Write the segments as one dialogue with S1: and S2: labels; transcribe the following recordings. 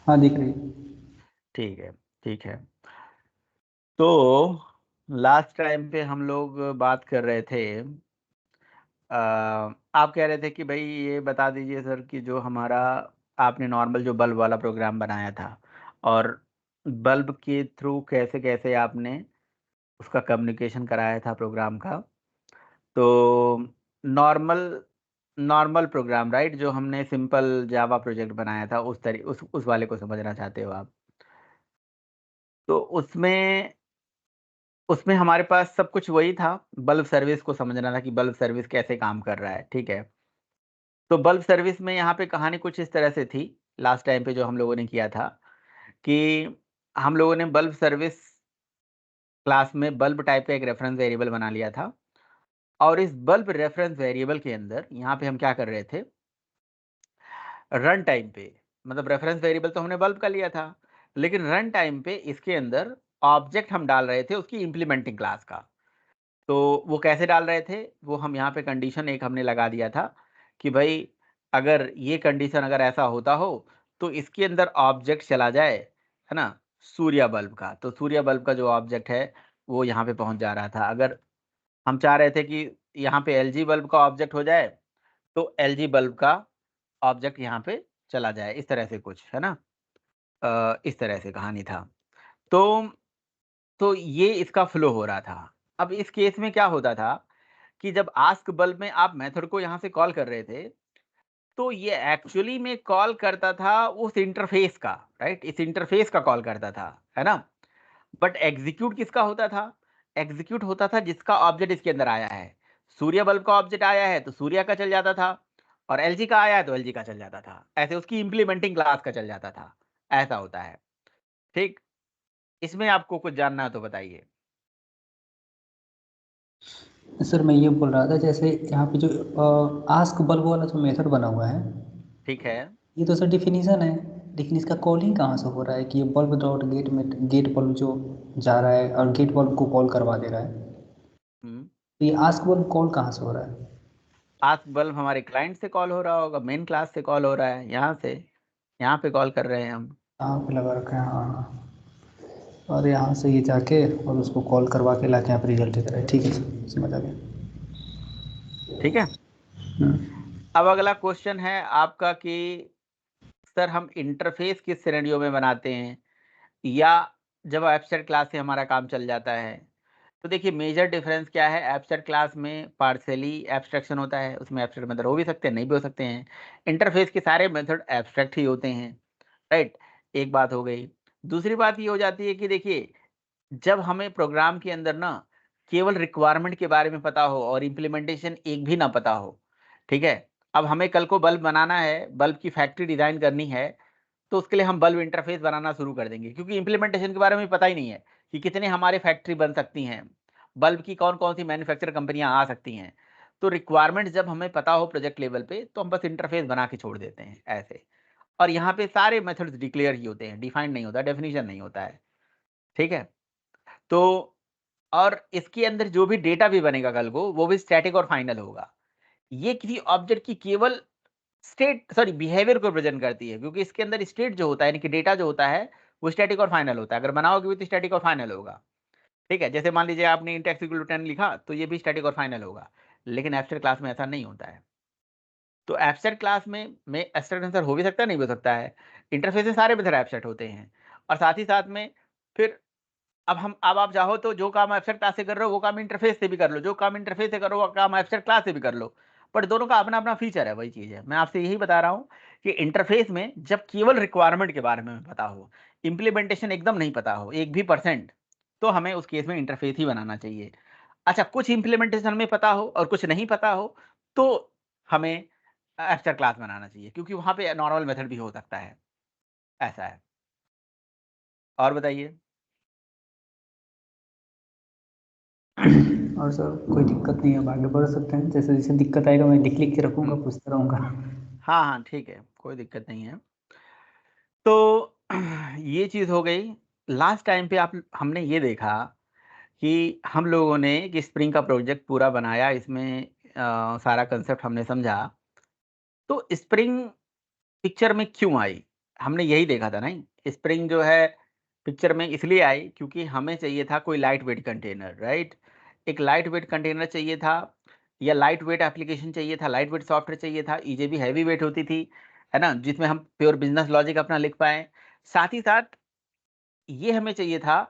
S1: हाँ दिख रही है।
S2: ठीक है, ठीक है। तो लास्ट टाइम पे हम लोग बात कर रहे थे, आप कह रहे थे कि भाई ये बता दीजिए सर कि जो हमारा आपने नॉर्मल जो बल्ब वाला प्रोग्राम बनाया था, और बल्ब के थ्रू कैसे कैसे आपने उसका कम्युनिकेशन कराया था प्रोग्राम का। तो नॉर्मल नॉर्मल प्रोग्राम राइट, जो हमने सिंपल जावा प्रोजेक्ट बनाया था, उस वाले को समझना चाहते हो आप। तो उसमें उसमें हमारे पास सब कुछ वही था, बल्ब सर्विस को समझना था कि बल्ब सर्विस कैसे काम कर रहा है, ठीक है। तो बल्ब सर्विस में यहाँ पे कहानी कुछ इस तरह से थी, लास्ट टाइम पे जो हम लोगों ने किया था कि हम लोगों ने बल्ब सर्विस क्लास में बल्ब टाइप का एक रेफरेंस वेरिएबल बना लिया था। और इस बल्ब रेफरेंस वेरिएबल के अंदर यहाँ पे हम क्या कर रहे थे, रन टाइम पे, मतलब रेफरेंस वेरिएबल तो हमने बल्ब का लिया था, लेकिन रन टाइम पे इसके अंदर ऑब्जेक्ट हम डाल रहे थे उसकी इम्प्लीमेंटिंग क्लास का। तो वो कैसे डाल रहे थे, वो हम यहाँ पे कंडीशन एक हमने लगा दिया था कि भाई अगर ये कंडीशन अगर ऐसा होता हो तो इसके अंदर ऑब्जेक्ट चला जाए, है ना, सूर्य बल्ब का। तो सूर्य बल्ब का जो ऑब्जेक्ट है वो यहाँ पे पहुंच जा रहा था। अगर हम चाह रहे थे कि यहाँ पे एलजी बल्ब का ऑब्जेक्ट हो जाए, तो एलजी बल्ब का ऑब्जेक्ट यहाँ पे चला जाए, इस तरह से कुछ, है ना। इस तरह से कहानी था। तो ये इसका फ्लो हो रहा था। अब इस केस में क्या होता था कि जब आस्क बल्ब में आप मेथड को यहाँ से कॉल कर रहे थे, तो ये एक्चुअली में कॉल करता था उस इंटरफेस का, राइट, इस इंटरफेस का कॉल करता था, है ना। बट एग्जीक्यूट किसका होता था, एग्जीक्यूट होता था जिसका ऑब्जेक्ट इसके अंदर आया है। सूर्य बल्ब का ऑब्जेक्ट आया है तो सूर्य का चल जाता था, और एलजी का आया है तो एलजी का चल जाता था, ऐसे उसकी इंप्लीमेंटिंग क्लास का चल जाता था। ऐसा होता है, ठीक। इसमें आपको कुछ जानना है तो बताइए।
S1: सर मैं ये बोल रहा था, जैसे यहाँ पे जो आस्क बल्ब वाला जो मेथड बना हुआ है,
S2: ठीक है।
S1: ये तो सर डिफिनीशन है, लेकिन इसका कॉलिंग कहाँ से हो रहा है कि ये बल्ब डॉट गेट में गेट बल्ब जो जा रहा है और गेट बल्ब को कॉल करवा दे रहा है,
S2: हम्म।
S1: तो ये आस्क बल्ब कॉल कहाँ से हो रहा है?
S2: आस्क बल्ब हमारे क्लाइंट से कॉल हो रहा होगा, मेन क्लास से कॉल हो रहा है, यहाँ से, यहाँ पे कॉल कर रहे हैं हम।
S1: यहाँ पे लगा रखा है, हाँ हाँ। और यहाँ से ये जाके और उसको कॉल करवा के लाके यहाँ पे रिजल्ट देता है, ठीक है सर, समझ आ गया।
S2: ठीक है।
S1: हम्म।
S2: अब अगला क्वेश्चन है आपका कि सर हम इंटरफेस किस सिनेरियो में बनाते हैं, या जब एब्स्ट्रैक्ट क्लास से हमारा काम चल जाता है। तो देखिए मेजर डिफरेंस क्या है, एब्स्ट्रैक्ट क्लास में पार्शियली एब्स्ट्रैक्शन होता है, उसमें एब्स्ट्रैक्ट मेथड हो भी सकते हैं, नहीं भी हो सकते हैं। इंटरफेस के सारे मेथड एब्स्ट्रैक्ट ही होते हैं, राइट। एक बात हो गई। दूसरी बात ये हो जाती है कि देखिए जब हमें प्रोग्राम के अंदर ना केवल रिक्वायरमेंट के बारे में पता हो और इम्प्लीमेंटेशन एक भी ना पता हो, ठीक है। अब हमें कल को बल्ब बनाना है, बल्ब की फैक्ट्री डिजाइन करनी है, तो उसके लिए हम बल्ब इंटरफेस बनाना शुरू कर देंगे, क्योंकि इम्प्लीमेंटेशन के बारे में पता ही नहीं है कि कितने हमारे फैक्ट्री बन सकती हैं, बल्ब की कौन कौन सी मैन्युफैक्चर कंपनियां आ सकती हैं। तो रिक्वायरमेंट जब हमें पता हो प्रोजेक्ट लेवल पे, तो हम बस इंटरफेस बना के छोड़ देते हैं ऐसे। और यहाँ पे सारे मेथड्स डिक्लेयर ही होते हैं, डिफाइंड नहीं होता, डेफिनेशन नहीं होता है, ठीक है। तो और इसके अंदर जो भी डेटा भी बनेगा कल को, वो भी स्टैटिक और फाइनल होगा। ये किसी ऑब्जेक्ट की केवल स्टेट सॉरी बिहेवियर को प्रेजेंट करती है, क्योंकि इसके अंदर स्टेट जो होता है, यानी कि डेटा जो होता है, वो स्टैटिक और फाइनल होता है। अगर बनाओगे भी तो स्टैटिक और फाइनल होगा, ठीक है। जैसे मान लीजिए आपने इंट एक्स इक्वल टू 10 लिखा, तो ये भी स्टैटिक और फाइनल होगा। लेकिन एब्स्ट्रैक्ट क्लास में ऐसा नहीं होता है। तो एब्स्ट्रैक्ट क्लास में एब्स्ट्रैक्ट आंसर हो भी सकता है, नहीं भी हो सकता है। इंटरफेस में सारे मेथड एब्स्ट्रैक्ट होते हैं। और साथ ही साथ में फिर अब आप चाहो तो जो काम एब्स्ट्रैक्ट क्लास से कर रहे हो वो काम इंटरफेस से भी कर लो, जो काम इंटरफेस से करो वो काम एब्स्ट्रैक्ट क्लास से भी कर लो। बट दोनों का अपना अपना फीचर है, वही चीज है। मैं आपसे यही बता रहा हूँ कि इंटरफेस में जब केवल रिक्वायरमेंट के बारे में पता हो, इंप्लीमेंटेशन एकदम नहीं पता हो एक भी परसेंट, तो हमें उस केस में इंटरफेस ही बनाना चाहिए। अच्छा, कुछ इंप्लीमेंटेशन में पता हो और कुछ नहीं पता हो, तो हमें एब्स्ट्रैक्ट क्लास बनाना चाहिए, क्योंकि वहां पे नॉर्मल मेथड भी हो सकता है। ऐसा है। और बताइए।
S1: और सर कोई दिक्कत नहीं है, अब आगे बढ़ सकते हैं, जैसे जैसे दिक्कत आएगा मैं लिख लिख के रखूंगा,
S2: हम्म।
S1: पूछता रहूंगा।
S2: हाँ हाँ, ठीक है, कोई दिक्कत नहीं है। तो ये चीज़ हो गई। लास्ट टाइम पे आप हमने ये देखा कि हम लोगों ने कि स्प्रिंग का प्रोजेक्ट पूरा बनाया, इसमें सारा कंसेप्ट हमने समझा। तो स्प्रिंग पिक्चर में क्यों आई, हमने यही देखा था नहीं, स्प्रिंग जो है पिक्चर में इसलिए आई क्योंकि हमें चाहिए था कोई लाइट वेट कंटेनर, राइट? एक लाइट वेट कंटेनर चाहिए था या लाइट वेट एप्लीकेशन चाहिए था, लाइट वेट सॉफ्टवेयर चाहिए था, ईजेबी हैवी वेट होती थी, है ना? जिसमें हम प्योर बिज़नेस लॉजिक अपना लिख पाएँ। साथ ही साथ ये हमें चाहिए था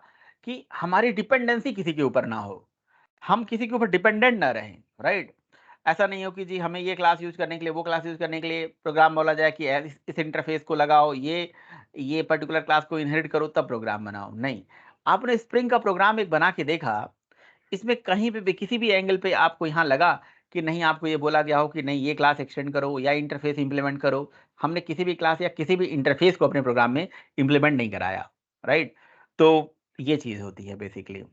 S2: कि हमारी डिपेंडेंसी किसी के ऊपर ना हो। हम किसी के ऊपर डिपेंडेंट ना रहें, राइट? ऐसा नहीं हो कि जी हमें ये क्लास यूज़ करने के लिए, वो क्लास यूज़ करने के लिए प्रोग्राम बोला जाए कि इस इंटरफ़ेस को लगाओ, ये पर्टिकुलर क्लास को इनहेरिट करो तब प्रोग्राम बनाओ, नहीं। आपने स्प्रिंग का प्रोग्राम एक बना के देखा, इसमें कहीं पे भी किसी भी एंगल पे आपको यहाँ लगा कि नहीं आपको ये बोला गया हो कि नहीं ये क्लास एक्सटेंड करो या इंटरफ़ेस इम्प्लीमेंट करो। हमने किसी भी क्लास या किसी भी इंटरफ़ेस को अपने प्रोग्राम में इम्प्लीमेंट नहीं कराया, राइट? तो ये चीज़ होती है बेसिकली।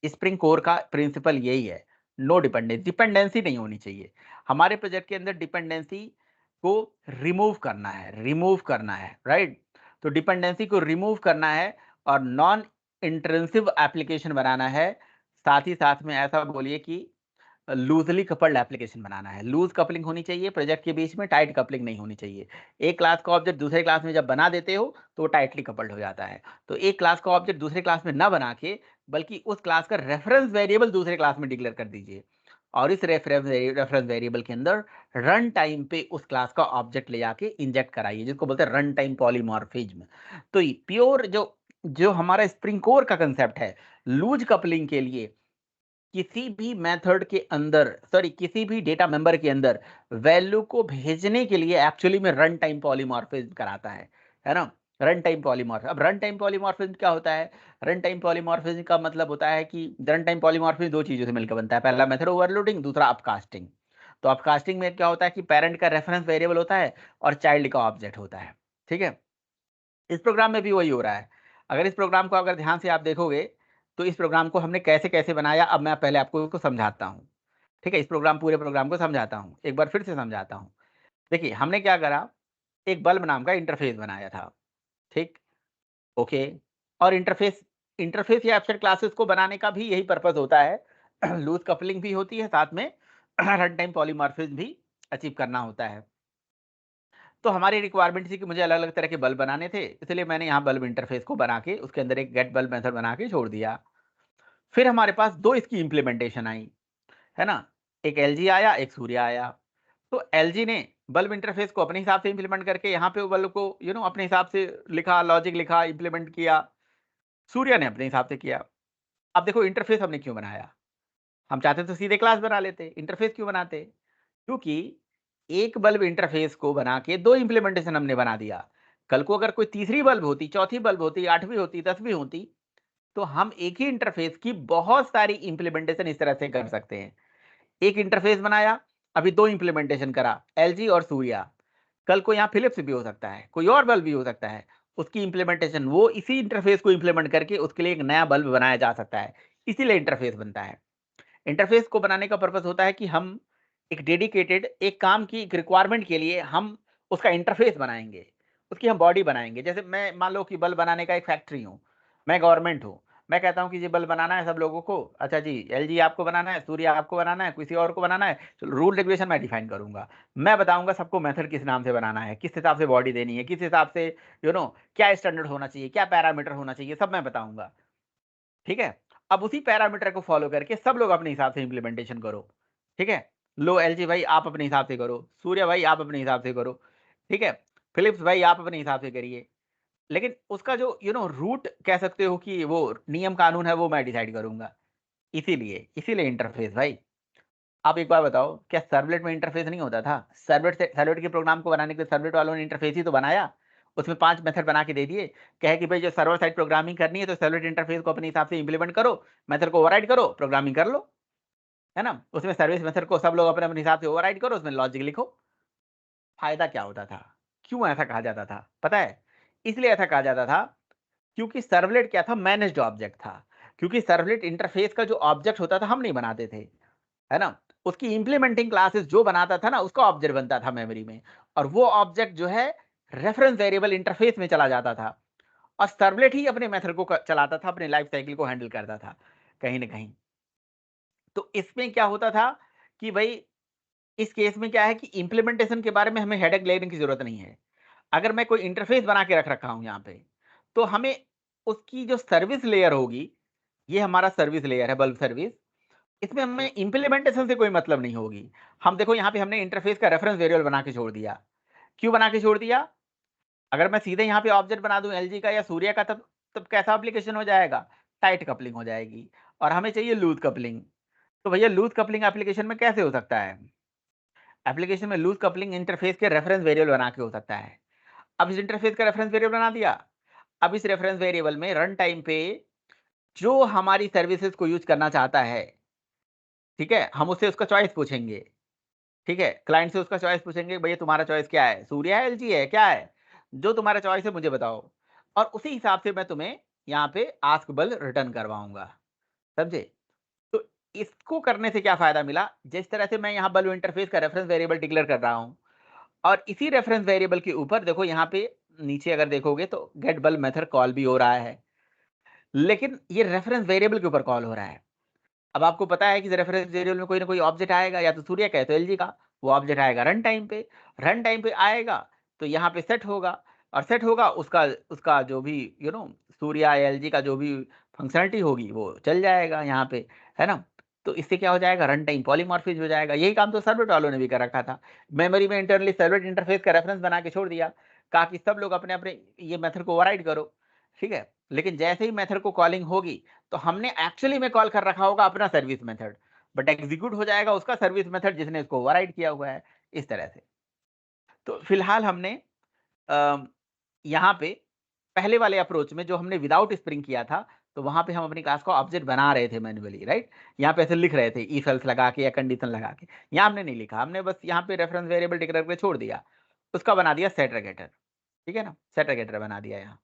S2: स्प्रिंग कोर का प्रिंसिपल यही है, नो डिपेंडेंसी नहीं होनी चाहिए। हमारे प्रोजेक्ट के अंदर डिपेंडेंसी को रिमूव करना है, राइट? तो डिपेंडेंसी को रिमूव करना है और नॉन इंट्रिंसिव एप्लीकेशन बनाना है। साथ ही साथ में ऐसा बोलिए कि लूज़ली कपल्ड एप्लीकेशन बनाना है। लूज़ कपलिंग होनी चाहिए प्रोजेक्ट के बीच में, टाइट कपलिंग नहीं होनी चाहिए। एक क्लास का ऑब्जेक्ट दूसरे क्लास में जब बना देते हो, तो वो टाइटली कपल्ड हो जाता है। तो एक क्लास का ऑब्जेक्ट दूसरे क्लास में ना बना के, बल्कि उस क्लास का रेफरेंस वेरिएबल दूसरे क्लास में डिक्लेयर कर दीजिए और इस रेफरेंस वेरिएबल के अंदर रन टाइम पे उस क्लास का ऑब्जेक्ट ले जाके इंजेक्ट कराइए, जिसको बोलते हैं रन टाइम पॉलीमॉर्फिज्म। तो ये प्योर जो जो हमारा स्प्रिंग कोर का कंसेप्ट है, लूज़ कपलिंग के लिए किसी भी मेथड के अंदर किसी भी डेटा मेंबर के अंदर वैल्यू को भेजने के लिए एक्चुअली में रन टाइम पॉलीमॉर्फिज्म कराता है ना? रन टाइम पॉलीमॉर्फिज्म, अब रन टाइम पॉलीमॉर्फिज्म क्या होता है? रन टाइम पॉलीमॉर्फिज्म का मतलब होता है कि रन टाइम पॉलीमॉर्फिज्म दो चीज़ों से मिलकर बनता है। पहला मेथड ओवरलोडिंग, दूसरा अपकास्टिंग। तो अपकास्टिंग में क्या होता है कि पैरेंट का रेफरेंस वेरिएबल होता है और चाइल्ड का ऑब्जेक्ट होता है। ठीक है? इस प्रोग्राम में भी वही हो रहा है। अगर इस प्रोग्राम को अगर ध्यान से आप देखोगे, तो इस प्रोग्राम को हमने कैसे-कैसे बनाया, अब मैं पहले आपको इसको समझाता हूँ। ठीक है? इस पूरे प्रोग्राम को समझाता हूँ। एक बार फिर से समझाता हूँ। देखिए, हमने क्या करा, एक बल्ब नाम का इंटरफ़ेस बनाया था। ठीक? ओके। और इंटरफ़ेस इंटरफ़ेस या एब्स्ट्रैक्ट क्लासेस को बनाने का भी यही पर्पज़ होता है। लूज़ कपलिंग भी होती है, साथ में रन टाइम पॉलीमॉर्फिज़्म भी अचीव करना होता है। तो हमारी रिक्वायरमेंट थी कि मुझे अलग-अलग तरह के बल्ब बनाने थे, इसलिए मैंने यहाँ बल्ब इंटरफ़ेस को बना के उसके अंदर एक गेट बल्ब मेथड बना के छोड़ दिया। फिर हमारे पास 2 इसकी इम्प्लीमेंटेशन आई, है ना? एक एलजी आया, एक सूर्य आया। तो एलजी ने बल्ब इंटरफ़ेस को अपने हिसाब से इम्प्लीमेंट करके यहाँ पे वो बल्ब को अपने हिसाब से लिखा, लॉजिक लिखा, इम्प्लीमेंट किया। सूर्य ने अपने हिसाब से किया। अब देखो इंटरफ़ेस हमने क्यों बनाया? हम चाहते तो सीधे क्लास बना लेते, इंटरफ़ेस क्यों बनाते? क्योंकि एक बल्ब इंटरफ़ेस को बना के 2 इम्प्लीमेंटेशन हमने बना दिया। कल को अगर कोई तीसरी बल्ब होती, चौथी बल्ब होती, 8वीं होती, 10वीं होती, तो हम एक ही इंटरफ़ेस की बहुत सारी इम्प्लीमेंटेशन इस तरह से कर सकते हैं। एक इंटरफ़ेस बनाया, अभी 2 इम्प्लीमेंटेशन करा, एलजी और सूर्या। कल को यहाँ फिलिप्स भी हो सकता है, कोई और बल्ब भी हो सकता है। उसकी इम्प्लीमेंटेशन वो इसी इंटरफ़ेस को इम्प्लीमेंट करके उसके लिए एक नया बल्ब बनाया जा सकता है। इसीलिए इंटरफ़ेस बनता है। इंटरफेस को बनाने का पर्पस होता है कि हम एक डेडिकेटेड एक काम की एक रिक्वायरमेंट के लिए हम उसका इंटरफेस बनाएँगे, उसकी हम बॉडी बनाएँगे। जैसे मैं मान लो कि बल्ब बनाने का एक फैक्ट्री हूँ, मैं गवर्नमेंट हूँ। मैं कहता हूँ कि ये बल्ब बनाना है सब लोगों को, अच्छा जी एलजी आपको बनाना है, सूर्य आपको बनाना है, किसी और को बनाना है, चलो रूल रेगुलेशन मैं डिफाइन करूँगा। मैं बताऊँगा सबको मेथड किस नाम से बनाना है, किस हिसाब से बॉडी देनी है, किस हिसाब से क्या स्टैंडर्ड होना चाहिए, क्या पैरामीटर होना चाहिए, सब मैं बताऊँगा। ठीक है? अब उसी पैरामीटर को फ़ॉलो करके सब लोग अपने हिसाब से इम्प्लीमेंटेशन करो। ठीक है? लो एलजी भाई आप अपने हिसाब से करो, सूर्य भाई आप अपने हिसाब से करो। ठीक है? फिलिप्स भाई आप अपने हिसाब से करिए। लेकिन उसका जो रूट कह सकते हो कि वो नियम कानून है वो मैं डिसाइड करूँगा। इसीलिए इंटरफ़ेस भाई। आप एक बार बताओ क्या सर्वलेट में इंटरफ़ेस नहीं होता था? सर्वलेट के प्रोग्राम को बनाने के लिए सर्वलेट वालों ने इंटरफ़ेस ही तो बनाया। उसमें 5 मेथड बना के दे दिए। कहे कि भई जो सर्वर साइड प्रोग्रामिंग करनी है तो सर्वलेट इंटरफ़ेस को अपने हिसाब से इम्प्लीमेंट करो, मेथड को ओवरराइड करो, प्रोग्रामिंग कर लो। है ना? उसमें सर्विस मेथड को सब लोग अपने-अपने हिसाब से ओवरराइड करो, उसमें लॉजिक लिखो। फ़ायदा क्या होता था? क्यों ऐसा कहा जाता था? पता है? इसलिए ऐसा कहा जाता था क्योंकि सर्वलेट क्या था? मैनेज्ड ऑब्जेक्ट था। क्योंकि सर्वलेट इंटरफ़ेस का जो ऑब्जेक्ट होता था हम नहीं बनाते थे। है ना? उसकी इम्प्लीमेंटिंग क्लासेस जो बनाता था ना उसका ऑब्जेक्ट बनता था मेमोरी में और वो ऑब्जेक्ट जो है रेफरेंस वेरिएबल इंटरफ़ेस में चला जाता था और सर्वलेट ही अपने मेथड को चलाता था, अपने लाइफ साइकिल को हैंडल करता था कहीं न कहीं। तो इसमें क्या होता था कि भई इस केस में क्या है कि इम्प्लीमेंटेशन के बारे में हमें हेडेक लेने की ज़रूरत नहीं है। अगर मैं कोई इंटरफेस बना के रख रखा हूँ यहाँ पे, तो हमें उसकी जो सर्विस लेयर होगी, ये हमारा सर्विस लेयर है बल्ब सर्विस, इसमें हमें इम्प्लीमेंटेशन से कोई मतलब नहीं होगी। हम देखो यहाँ पे हमने इंटरफेस का रेफरेंस वेरिएबल बना के छोड़ दिया। क्यों बना के छोड़ दिया? अगर मैं सीधे यहाँ पे ऑब्जेक्ट बना दूं एलजी का या सूर्य का, तब कैसा एप्लीकेशन हो जाएगा? टाइट कपलिंग हो जाएगी, और हमें चाहिए लूज कपलिंग। तो भैया लूज कपलिंग एप्लीकेशन में कैसे हो सकता है? एप्लीकेशन में लूज कपलिंग इंटरफेस के रेफरेंस वेरिएबल बना के हो सकता है। अब इस इंटरफेस का रेफरेंस वेरिएबल बना दिया। अब इस रेफरेंस वेरिएबल में रन टाइम पे जो हमारी सर्विसेज को यूज करना चाहता है, ठीक है, हम उससे उसका चॉइस पूछेंगे। ठीक है, क्लाइंट से उसका चॉइस पूछेंगे, भैया तुम्हारा चॉइस क्या है, सूर्य है, एलजी है, क्या है? जो तुम्हारा चॉइस है मुझे बताओ, और उसी हिसाब से मैं तुम्हें यहाँ पे आस्क बल्ब रिटर्न करवाऊंगा। समझे? तो इसको करने से क्या फायदा मिला? जिस तरह से मैं यहाँ बल्ब इंटरफेस का रेफरेंस वेरिएबल डिक्लेयर कर रहा हूँ, और इसी रेफरेंस वेरिएबल के ऊपर देखो यहाँ पे नीचे अगर देखोगे तो गेट बल्ब मेथड कॉल भी हो रहा है, लेकिन ये रेफरेंस वेरिएबल के ऊपर कॉल हो रहा है। अब आपको पता है कि रेफरेंस वेरिएबल में कोई ना कोई ऑब्जेक्ट आएगा, या तो सूर्य का है तो एलजी का, वो ऑब्जेक्ट आएगा रन टाइम पे आएगा, तो यहाँ पे सेट होगा, और सेट होगा उसका उसका जो भी सूर्य या एलजी का जो भी फंक्शनलिटी होगी वो चल जाएगा यहाँ पे, है ना? तो इससे क्या हो जाएगा? रन टाइम पॉलीमॉर्फिज्म हो जाएगा। यही काम तो सर्वलेट वालों ने भी कर रखा था। मेमोरी में इंटरनली सर्वलेट इंटरफेस का रेफरेंस बना के छोड़ दिया, कहा कि सब लोग अपने अपने ये मेथड को ओवरराइड करो। ठीक है, लेकिन जैसे ही मेथड को कॉलिंग होगी, तो हमने एक्चुअली में कॉल कर रखा होगा अपना सर्विस मेथड, बट एग्जीक्यूट हो जाएगा उसका सर्विस मेथड जिसने इसको ओवरराइड किया हुआ है, इस तरह से। तो फिलहाल हमने यहाँ पे पहले वाले अप्रोच में जो हमने विदाउट स्प्रिंग किया था, तो वहां पे हम अपनी क्लास को ऑब्जेक्ट बना रहे थे मैन्युअली, राइट? यहाँ पे ऐसे लिख रहे थे इफ एल्स लगा के या कंडीशन लगा के। यहाँ हमने नहीं लिखा, हमने बस यहाँ पे रेफरेंस वेरिएबल डिक्लेयर करके छोड़ दिया, उसका बना दिया सेटरगेटर। ठीक है ना, सेटरगेटर बना दिया यहाँ।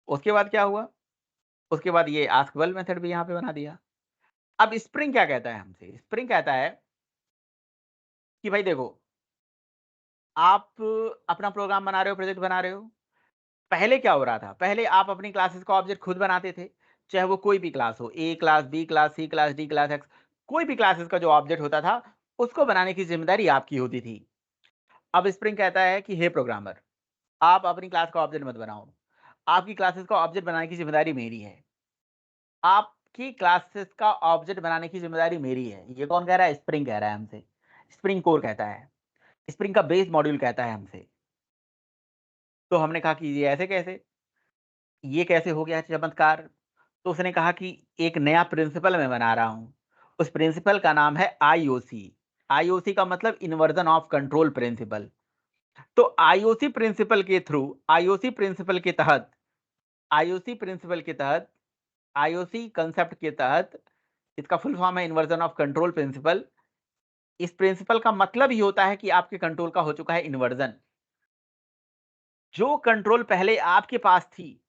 S2: उसके बाद क्या हुआ? उसके बाद ये आस्कबल मेथड भी यहाँ पे बना दिया। अब स्प्रिंग क्या कहता है हमसे? स्प्रिंग कहता है कि भाई देखो, आप अपना प्रोग्राम बना रहे हो, प्रोजेक्ट बना रहे हो। पहले क्या हो रहा था? पहले आप अपनी क्लासेस का ऑब्जेक्ट खुद बनाते थे, चाहे वो कोई भी क्लास हो, ए क्लास, बी क्लास, सी क्लास, डी क्लास, एक्स, कोई भी क्लासेस का जो ऑब्जेक्ट होता था, उसको बनाने की जिम्मेदारी आपकी होती थी। अब स्प्रिंग कहता है कि हे प्रोग्रामर, आप अपनी क्लास का ऑब्जेक्ट मत बनाओ, आपकी क्लासेस का ऑब्जेक्ट बनाने की जिम्मेदारी मेरी है। आपकी क्लासेस का ऑब्जेक्ट बनाने की जिम्मेदारी मेरी है। ये कौन कह रहा है? स्प्रिंग कह रहा है हमसे। स्प्रिंग कोर कहता है, स्प्रिंग का बेस मॉड्यूल कहता है हमसे। तो हमने कहा कि ये ऐसे कैसे, ये कैसे हो गया चमत्कार? तो उसने कहा कि एक नया प्रिंसिपल मैं बना रहा हूं, उस प्रिंसिपल का नाम है आईओसी। आईओसी का मतलब इन्वर्जन ऑफ कंट्रोल प्रिंसिपल। तो आईओसी प्रिंसिपल के थ्रू, आईओसी प्रिंसिपल के तहत, आईओसी प्रिंसिपल के तहत, आईओसी कंसेप्ट के तहत, इसका फुल फॉर्म है इन्वर्जन ऑफ कंट्रोल प्रिंसिपल। इस प्रिंसिपल का मतलब ही होता है कि आपके कंट्रोल का हो चुका है इन्वर्जन। जो कंट्रोल पहले आपके पास थी,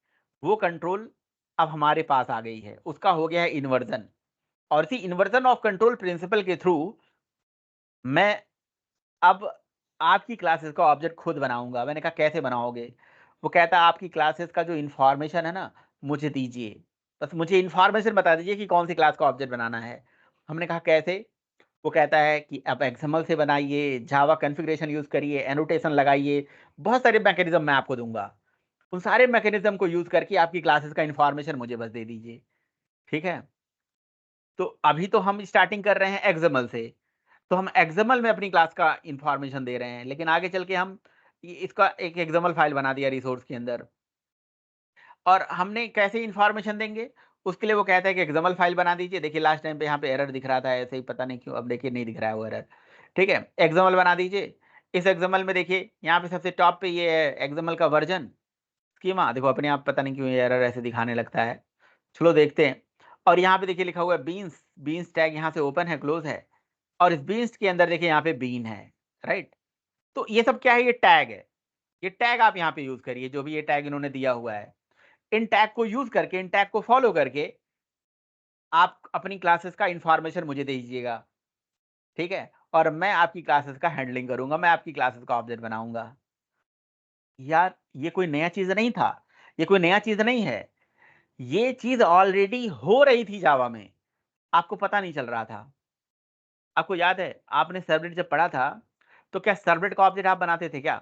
S2: वो कंट्रोल अब हमारे पास आ गई है, उसका हो गया है इन्वर्जन। और इसी इन्वर्जन ऑफ कंट्रोल प्रिंसिपल के थ्रू मैं अब आपकी क्लासेस का ऑब्जेक्ट खुद बनाऊंगा। मैंने कहा कैसे बनाओगे? वो कहता है आपकी क्लासेस का जो इन्फॉर्मेशन है ना, मुझे दीजिए, बस मुझे इन्फॉर्मेशन बता दीजिए कि कौन सी क्लास का ऑब्जेक्ट बनाना है। हमने कहा कैसे? वो कहता है कि आप एक्सएमएल से बनाइए, जावा कॉन्फ़िगरेशन यूज़ करिए, एनोटेशन लगाइए, बहुत सारे मैकेनिज्म मैं आपको दूँगा। उन सारे मैकेनिज्म को यूज़ करके आपकी क्लासेस का इन्फॉर्मेशन मुझे बस दे दीजिए, ठीक है? तो अभी तो हम स्टार्टिंग कर रहे हैं एक्सएमएल से, तो हम एक्सएमएल में अपनी क्लास का इन्फॉर्मेशन दे रहे हैं, लेकिन आगे चल के हम इसका एक एक्सएमएल फाइल बना दिया रिसोर्स के अंदर। और हमने कैसे इन्फॉर्मेशन देंगे? उसके लिए वो कहता है कि एक्सएमएल फाइल बना दीजिए। देखिए लास्ट टाइम पे यहाँ पे एरर दिख रहा था ऐसे ही, पता नहीं क्यों, अब देखिए नहीं दिख रहा है वो एरर। ठीक है, एक्सएमएल बना दीजिए। इस एक्सएमएल में देखिए यहाँ पे सबसे टॉप पे ये है एक्सएमएल का वर्जन स्कीमा। देखो अपने आप पता नहीं क्यों ये एरर ऐसे दिखाने लगता है। चलो देखते हैं। और यहाँ पे देखिए लिखा हुआ है बीन्स, बीन्स टैग यहाँ से ओपन है, क्लोज है, और इस बीन्स के अंदर देखिए यहाँ पे बीन है, राइट? तो ये सब क्या है? ये टैग है। ये टैग आप यहाँ पे यूज करिए, जो भी ये टैग इन्होंने दिया हुआ है। इन टैग को यूज करके, इन टैग को फॉलो करके आप अपनी क्लासेस का इंफॉर्मेशन मुझे दे दीजिएगा, ठीक है? और मैं आपकी क्लासेस का हैंडलिंग करूंगा, मैं आपकी क्लासेस का ऑब्जेक्ट बनाऊंगा। यार ये कोई नया चीज नहीं था, ये कोई नया चीज नहीं है, ये चीज ऑलरेडी हो रही थी जावा में, आपको पता नहीं चल रहा था। आपको याद है आपने सर्वलेट जब पढ़ा था, तो क्या सर्वलेट का ऑब्जेक्ट आप बनाते थे क्या?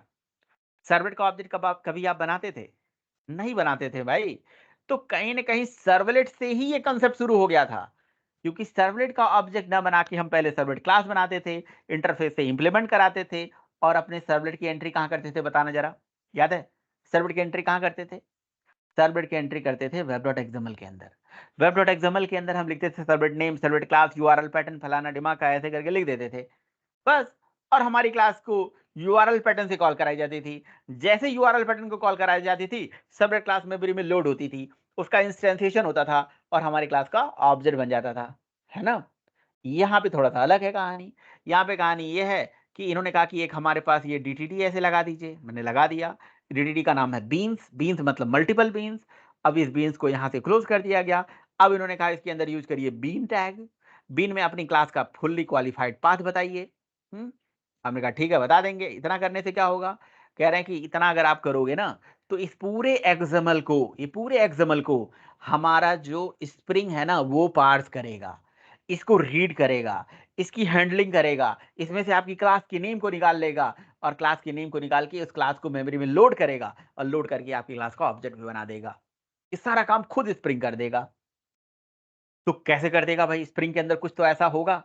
S2: सर्वलेट का ऑब्जेक्ट कभी आप बनाते थे? नहीं बनाते थे भाई। तो कहीं न कहीं सर्वलेट से ही ये कांसेप्ट शुरू हो गया था। क्योंकि सर्वलेट का ऑब्जेक्ट ना बना के हम पहले सर्वलेट क्लास बनाते थे, इंटरफ़ेस से इम्प्लीमेंट कराते थे और अपने सर्वलेट की एंट्री कहाँ करते थे बताना ज़रा? याद है? सर्वलेट की एंट्री कहाँ करते थे? सर्वलेट की एंट्री करते थे web.xml के अंदर। web.xml के अंदर हम लिखते थे servlet name, servlet class, URL pattern फलाना-ढिमाका ऐसे करके लिख देते थे। बस। और हमारी क्लास को यूआरएल पैटर्न से कॉल कराई जाती थी। जैसे यूआरएल पैटर्न को कॉल कराई जाती थी, सर्वलेट क्लास मेमोरी में लोड होती थी। उसका इंस्टेंसिएशन होता था और हमारी क्लास का ऑब्जेक्ट बन जाता था। है ना? यहाँ पे थोड़ा-सा अलग है कहानी। यहाँ पे कहानी ये है कि इन्होंने कहा कि एक हमारे पास ये डीटीडी ऐसे लगा दीजिए। मैंने लगा दिया। डीटीडी का नाम है बीन्स, बीन्स मतलब मल्टीपल बीन्स। अब इस बीन्स को यहाँ से क्लोज़ कर दिया गया। अब इन्होंने कहा इसके अंदर यूज़ करिए बीन टैग। बीन में अपनी क्लास का फुल्ली क्वालिफाइड पाथ बताइए। हुँ? हमने कहा ठीक है बता देंगे। इतना करने से क्या होगा? कह रहे हैं कि इतना अगर आप करोगे ना, तो इस पूरे एक्सएमएल को, ये पूरे एक्सएमएल को हमारा जो स्प्रिंग है ना, वो पार्स करेगा। इसको रीड करेगा, इसकी हैंडलिंग करेगा, इसमें से आपकी क्लास की नेम को निकाल लेगा और क्लास की नेम को निकाल के उस क्लास को मेमोरी में लोड करेगा और लोड करके आपकी क्लास का ऑब्जेक्ट भी बना देगा। ये सारा काम खुद स्प्रिंग कर देगा। तो कैसे कर देगा भाई? स्प्रिंग के अंदर कुछ तो ऐसा होगा।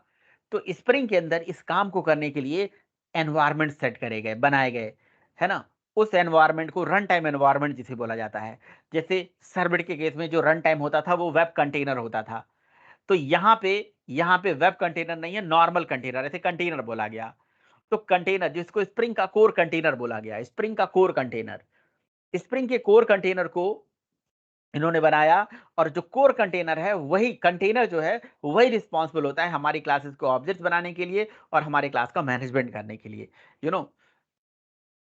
S2: तो स्प्रिंग के अंदर इस काम को करने के लिए एनवायरनमेंट सेट करे गए, बनाए गए, है ना? उस एनवायरनमेंट को रन टाइम एनवायरनमेंट जिसे बोला जाता है। जैसे सर्वलेट के केस में जो रन टाइम होता था वो वेब कंटेनर होता था। तो यहाँ पे वेब कंटेनर नहीं है, नॉर्मल कंटेनर, ऐसे कंटेनर बोला गया। तो कंटेनर जिसको स्प्रिंग का कोर कंटेनर बोला गया, स्प्रिंग का कोर कंटेनर। स्प्रिंग के कोर कंटेनर को इन्होंने बनाया और जो कोर कंटेनर है वही कंटेनर जो है वही रिस्पॉन्सिबल होता है हमारी क्लासेस को ऑब्जेक्ट्स बनाने के लिए और हमारे क्लास का मैनेजमेंट करने के लिए। यू नो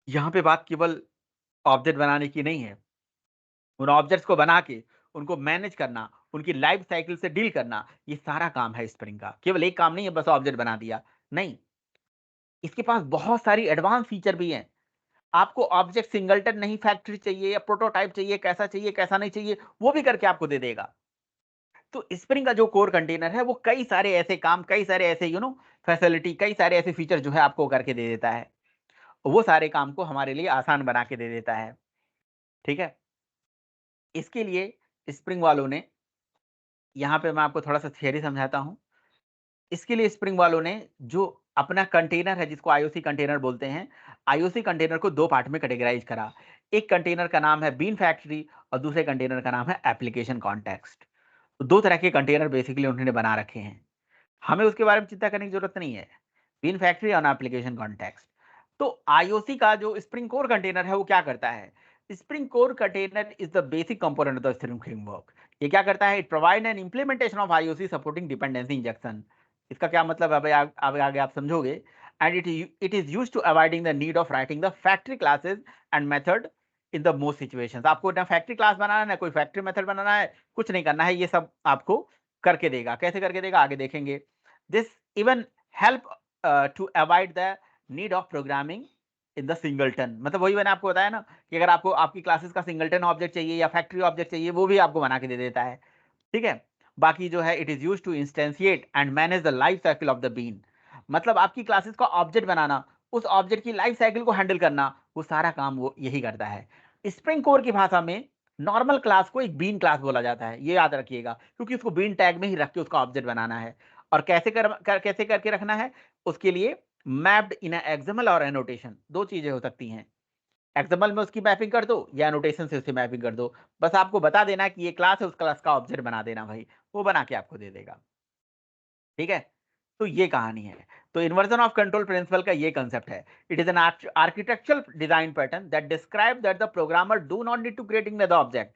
S2: यहाँ पे बात केवल ऑब्जेक्ट बनाने की नहीं है। उन ऑब्जेक्ट्स को बना के उनको मैनेज करना, उनकी लाइफ साइकिल से डील करना, ये सारा काम है स्प्रिंग का। केवल एक काम नहीं है बस ऑब्जेक्ट बना दिया, नहीं। इसके पास बहुत सारी एडवांस फीचर भी हैं। आपको ऑब्जेक्ट सिंगलटन नहीं फैक्ट्री चाहिए या प्रोटोटाइप चाहिए, कैसा नहीं चाहिए, वो भी करके आपको दे देगा। तो स्प्रिंग का जो कोर कंटेनर है वो कई सारे ऐसे काम, कई सारे ऐसे फैसिलिटी, कई सारे ऐसे फीचर जो है आपको करके दे देता है। वो सारे काम को हमारे लिए आसान बना के दे देता है। ठीक है? इसके लिए स्प्रिंग वालों ने यहाँ पे मैं आपको थोड़ा-सा थियरी समझाता हूँ। इसके लिए स्प्रिंग वालों ने जो अपना कंटेनर है जिसको आईओसी कंटेनर बोलते हैं, आईओसी कंटेनर को 2 पार्ट में कैटेगराइज़ करा। एक कंटेनर का नाम है बीन फैक्ट्री और दूसरे कंटेनर का नाम है एप्लीकेशन कॉन्टेक्स्ट। तो 2 तरह के कंटेनर बेसिकली उन्होंने बना रखे हैं। हमें उसके बारे में चिंता करने की ज़रूरत नहीं है। Bean factory on application context. तो आईओसी का जो स्प्रिंग कोर कंटेनर है वो क्या करता है? Spring core container is the basic component of the spring framework. ये क्या करता है? It provide an implementation of IOC supporting dependency injection. इसका क्या मतलब है भाई आगे आप समझोगे। And it is used to avoiding the need of writing the factory classes and method in the most situations. आपको ना फैक्ट्री क्लास बनाना है, ना कोई फैक्ट्री मेथड बनाना है, कुछ नहीं करना है, ये सब आपको करके देगा। कैसे करके देगा आगे देखेंगे। This even help to avoid the need of programming in the singleton। मतलब वही मैंने आपको बताया ना कि अगर आपको आपकी क्लासेस का सिंगलटन ऑब्जेक्ट चाहिए या फैक्ट्री ऑब्जेक्ट चाहिए वो भी आपको बना के दे देता है। ठीक है? बाकी जो है it is used to instantiate and manage the life cycle of the bean. मतलब आपकी क्लासेस का ऑब्जेक्ट बनाना, उस ऑब्जेक्ट की लाइफ साइकिल को हैंडल करना, वो सारा काम वो यही करता है। स्प्रिंग कोर की भाषा में नॉर्मल क्लास को एक बीन क्लास बोला जाता है, ये याद रखिएगा क्योंकि उसको बीन टैग में ही रख के उसका ऑब्जेक्ट बनाना है। और कैसे करके रखना है? उसके लिए मैप्ड इन अ एक्सएमएल और एनोटेशन 2 चीज़ें हो सकती हैं। एक्सएमएल में उसकी मैपिंग कर दो या एनोटेशन से उसकी मैपिंग कर दो। बस आपको बता देना कि ये क्लास है, उस क्लास का ऑब्जेक्ट बना देना भाई, वो बना के आपको दे देगा। ठीक है? तो ये कहानी है। तो इन्वर्जन ऑफ कंट्रोल प्रिंसिपल का ये कांसेप्ट है। It is an architectural design pattern that describe that the programmer do not need to creating the object,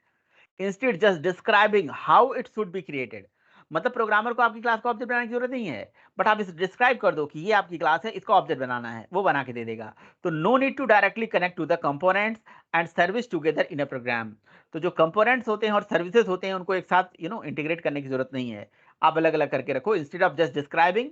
S2: instead just describing how it should be created. मतलब programmer को आपकी class का object बनाने की जरूरत नहीं है, बट आप इसे डिस्क्राइब कर दो कि ये आपकी क्लास है, इसका ऑब्जेक्ट बनाना है, वो बना के दे देगा। तो no need to directly connect to the components and service together in a program. तो जो कंपोनेंट्स होते हैं और सर्विसेज होते हैं उनको एक साथ इंटीग्रेट करने की जरूरत नहीं है। आप अलग अलग करके रखो, instead of just describing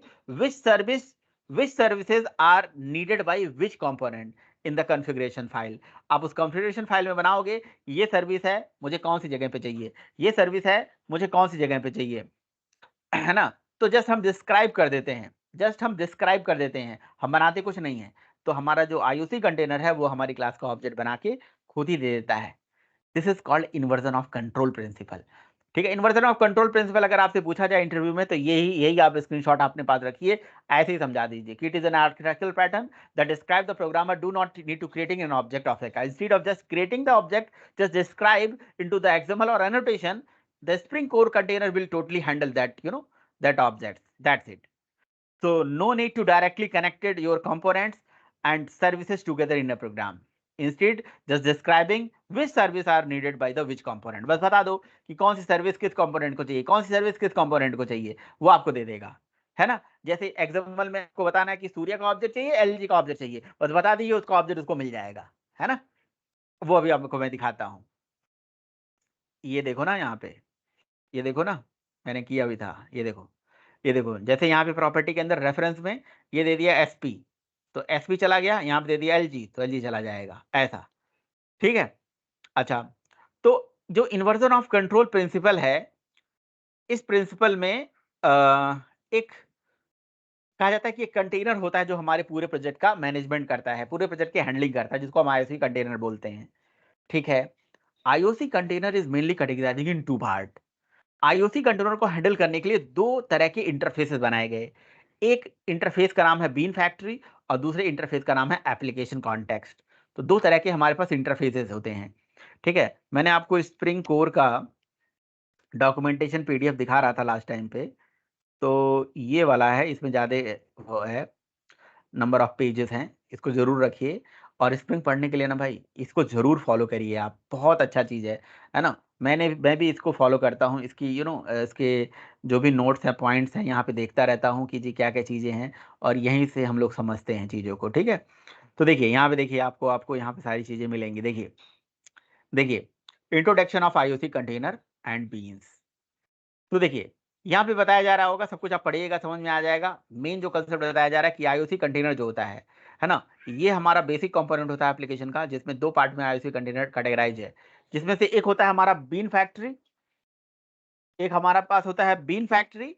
S2: which services are needed by which component in the configuration file. आप उस कॉन्फ़िगरेशन फाइल में बनाओगे, ये सर्विस है, मुझे कौन-सी जगह पे चाहिए, ये सर्विस है, मुझे कौन-सी जगह पे चाहिए, है ना? तो जस्ट हम डिस्क्राइब कर देते हैं, हम बनाते कुछ नहीं हैं। तो हमारा जो IOC कंटेनर है वो हमारी क्लास का ऑब्जेक्ट बना के खुद ही दे देता है। This is called inversion of control principle. ठीक है, इन्वर्जन ऑफ कंट्रोल प्रिंसिपल अगर आपसे पूछा जाए इंटरव्यू में तो यही यही आप स्क्रीनशॉट अपने पास रखिए, ऐसे ही समझा दीजिए कि it is an architectural pattern that describe the programmer do not need to creating an object of a instead of just creating the object, just describe into the XML or annotation, the Spring Core container will totally handle that, that object. That's it. So no need to directly connected your components and services together in a program. Instead, just describing which service are needed by the which component. बस बता दो कि कौन सी service किस component को चाहिए, कौन सी service किस कंपोनेंट को चाहिए, वो आपको दे देगा, है ना। जैसे एग्जाम्पल में आपको बताना है कि सूर्य का ऑब्जेक्ट चाहिए, LG का ऑब्जेक्ट चाहिए, बस बता दीजिए उसका ऑब्जेक्ट उसको मिल जाएगा, है ना। वो अभी आपको मैं दिखाता हूँ। ये देखो ना यहाँ पे, ये देखो ना, मैंने किया भी था, ये देखो, ये देखो। जैसे यहाँ पे प्रॉपर्टी के अंदर रेफरेंस में ये दे दिया SP, तो SP चला गया, यहाँ पे दे दिया LG, तो LG चला जाएगा, ऐसा। ठीक है। अच्छा, तो जो इन्वर्जन ऑफ कंट्रोल प्रिंसिपल है, इस प्रिंसिपल में एक कहा जाता है कि एक कंटेनर होता है जो हमारे पूरे प्रोजेक्ट का मैनेजमेंट करता है, पूरे प्रोजेक्ट की हैंडलिंग करता है, जिसको हम IOC कंटेनर बोलते हैं। ठीक है। IOC container is mainly categorising in 2 part. IOC container को हैंडल करने के लिए 2 तरह के इंटरफेसेस बनाए गए। एक इंटरफेस का नाम है बीन फैक्ट्री और दूसरे इंटरफेस का नाम है एप्लीकेशन कॉन्टेक्स्ट। तो 2 तरह के हमारे पास इंटरफेसेस होते हैं। ठीक है, मैंने आपको स्प्रिंग कोर का डॉक्यूमेंटेशन PDF दिखा रहा था लास्ट टाइम पे, तो ये वाला है, इसमें ज़्यादा वो है, नंबर ऑफ पेजेस हैं, इसको ज़रूर रखिए। और स्प्रिंग पढ़ने के लिए ना भाई इसको ज़रूर फॉलो करिए आप, बहुत अच्छा चीज़ है ना। मैं भी इसको फॉलो करता हूँ, इसकी इसके जो भी नोट्स हैं, पॉइंट्स हैं, यहाँ पे देखता रहता हूँ कि जी क्या क्या चीज़ें हैं, और यहीं से हम लोग समझते हैं चीज़ों को। ठीक है, तो देखिए यहाँ पे, देखिए आपको आपको यहाँ पे सारी चीज़ें मिलेंगी। देखिए देखिए introduction of IOC container and beans. तो देखिए यहाँ पे बताया जा रहा होगा, सब कुछ आप पढ़िएगा समझ में आ जाएगा। मेन जो कंसेप्ट बताया जा रहा है कि IOC कंटेनर जो होता है ना, ये हमारा बेसिक कंपोनेंट होता है एप्लीकेशन का, जिसमें 2 पार्ट में IOC कंटेनर कैटेगराइज है, जिसमें से एक होता है हमारा बीन फैक्ट्री, एक हमारा पास होता है bean factory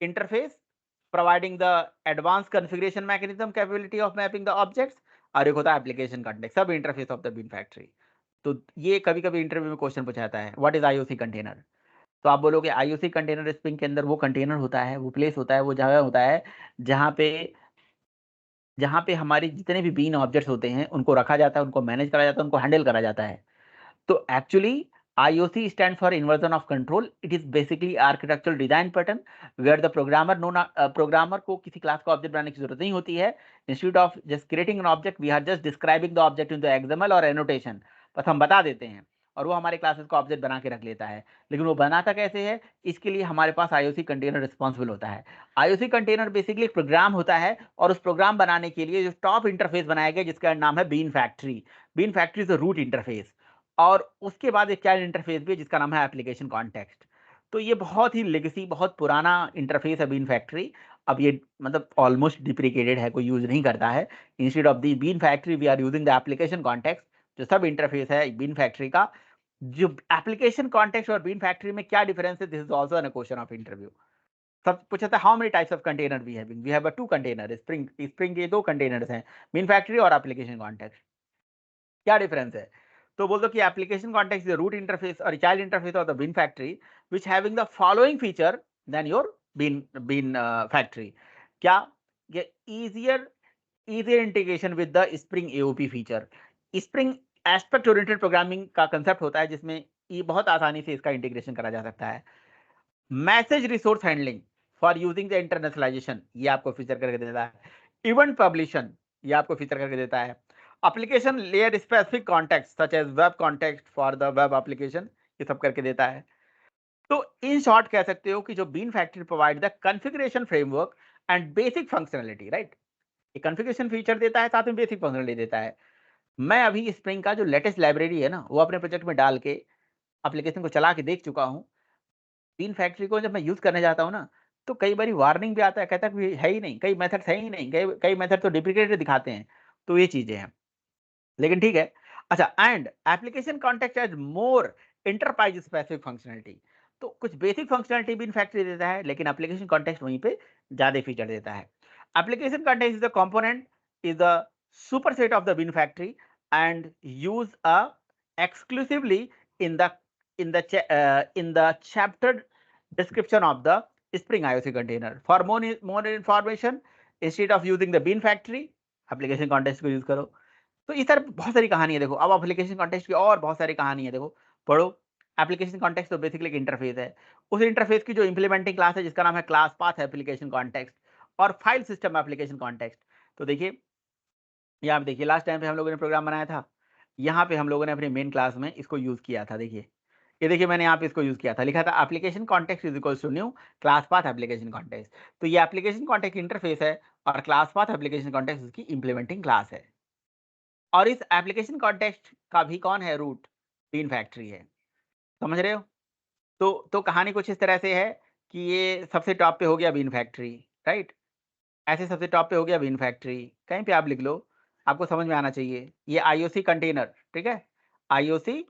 S2: interface providing the advance configuration mechanism capability of mapping the objects, और एक होता है application context, sub interface of the bean factory. तो ये कभी-कभी इंटरव्यू में क्वेश्चन पूछा जाता है, व्हाट इज IOC कंटेनर। तो आप बोलोगे IOC कंटेनर स्प्रिंग के अंदर वो कंटेनर होता है, वो प्लेस होता है, वो जगह होता है जहाँ पे हमारे जितने भी बीन ऑब्जेक्ट्स होते हैं उनको रखा जाता है, उनको मैनेज करा जाता है, उनको हैंडल करा जाता है। तो actually IOC stand for inversion of control. It is basically architectural design pattern where the programmer को किसी क्लास का ऑब्जेक्ट बनाने की जरूरत नहीं होती है। Instead of just creating an object we are just describing the object in the XML और एनोटेशन, बस हम बता देते हैं और वो हमारे क्लासेस का ऑब्जेक्ट बना के रख लेता है। लेकिन वो बनाता कैसे है, इसके लिए हमारे पास IOC कंटेनर रिस्पॉन्सिबल होता है। IOC कंटेनर बेसिकली एक प्रोग्राम होता है, और उस प्रोग्राम बनाने के लिए जो टॉप इंटरफेस बनाया गया जिसका नाम है bean factory. Bean factory is the root interface, और उसके बाद एक चाइल्ड इंटरफेस भी है जिसका नाम है एप्लीकेशन कॉन्टेक्स्ट। तो ये बहुत ही लेगेसी, बहुत पुराना इंटरफेस है बीन फैक्ट्री। अब ये मतलब ऑलमोस्ट डिप्रिकेटेड है, कोई यूज नहीं करता है। Instead of the bean factory we are using the application context, जो सब इंटरफेस है बीन फैक्ट्री का। जो एप्लीकेशन कॉन्टेक्स्ट और बीन फैक्ट्री में क्या डिफरेंस है, this is also an question of interview. सब पूछा था how many types of container we have 2 container spring के 2 कंटेनर्स हैं, बीन फैक्ट्री और एप्लीकेशन कॉन्टेक्स्ट। क्या डिफरेंस है, तो बोल दो कि application context is root interface और child interface of the bean factory which having the following feature then your bean factory. क्या, ये easier integration with the spring AOP feature. Spring aspect oriented programming का concept होता है, जिसमें ये बहुत आसानी से इसका इंटीग्रेशन करा जा सकता है। Message resource handling for using the internationalisation, ये आपको फीचर करके देता है। इवेंट पब्लिशन, ये आपको फीचर करके देता है। Application layer specific context such as web context for the web application, ये सब करके देता है। तो इन शॉर्ट कह सकते हो कि जो bean factory provide the configuration framework and basic functionality, right. ये कॉन्फ़िगरेशन फीचर देता है, साथ में बेसिक फंक्शनलिटी देता है। मैं अभी स्प्रिंग का जो लेटेस्ट लाइब्रेरी है ना, वो अपने प्रोजेक्ट में डाल के एप्लीकेशन को चला के देख चुका हूँ। बीन फैक्ट्री को जब मैं यूज़ करने जाता हूँ ना, तो कई बारी वार्निंग भी आता है, कहता है कि है ही नहीं, कई मेथड्स है ही नहीं, कई कई मेथड तो डिप्रिकेटेड दिखाते हैं। तो ये चीज़ें हैं, लेकिन ठीक है। अच्छा, and application context has more enterprise specific functionality. तो कुछ बेसिक फंक्शनलिटी बीन फैक्ट्री देता है, लेकिन एप्लीकेशन कॉन्टेक्स्ट वहीं पे ज़्यादा फीचर देता है। Application context is the component, is the superset of the bin factory and use exclusively in the chapter description of the Spring IOC container. For more information, instead of using the bin factory, application context को use करो। तो इस तरह बहुत सारी कहानी है। देखो अब एप्लीकेशन कॉन्टेक्स्ट की और बहुत सारी कहानी है। देखो पढ़ो। एप्लीकेशन कॉन्टेक्स्ट तो बेसिकली एक इंटरफेस है। उस इंटरफेस की जो इंप्लीमेंटिंग क्लास है जिसका नाम है क्लास पाथ एप्लीकेशन कॉन्टेक्स्ट और फाइल सिस्टम एप्लीकेशन कॉन्टेक्स्ट। तो देखिए यहाँ पे देखिए लास्ट टाइम पे हम लोगों ने प्रोग्राम बनाया था। यहाँ पे हम लोगों ने अपनी मेन क्लास में इसको यूज किया था। देखिए ये देखिए मैंने यहाँ पे इसको यूज किया था, लिखा था application context is equals to new class path application context. तो ये एप्लीकेशन कॉन्टेक्स्ट इंटरफेस है और क्लास पाथ एप्लीकेशन कॉन्टेक्स्ट उसकी इंप्लीमेंटिंग क्लास है। और इस एप्लीकेशन कॉन्टेक्स्ट का भी कौन है रूट? बीन फैक्ट्री है। समझ रहे हो? तो कहानी कुछ इस तरह से है कि ये सबसे टॉप पे हो गया बीन फैक्ट्री, राइट? ऐसे सबसे टॉप पे हो गया बीन फैक्ट्री। कहीं पे आप लिख लो, आपको समझ में आना चाहिए। ये आईओसी कंटेनर, ठीक है? IOC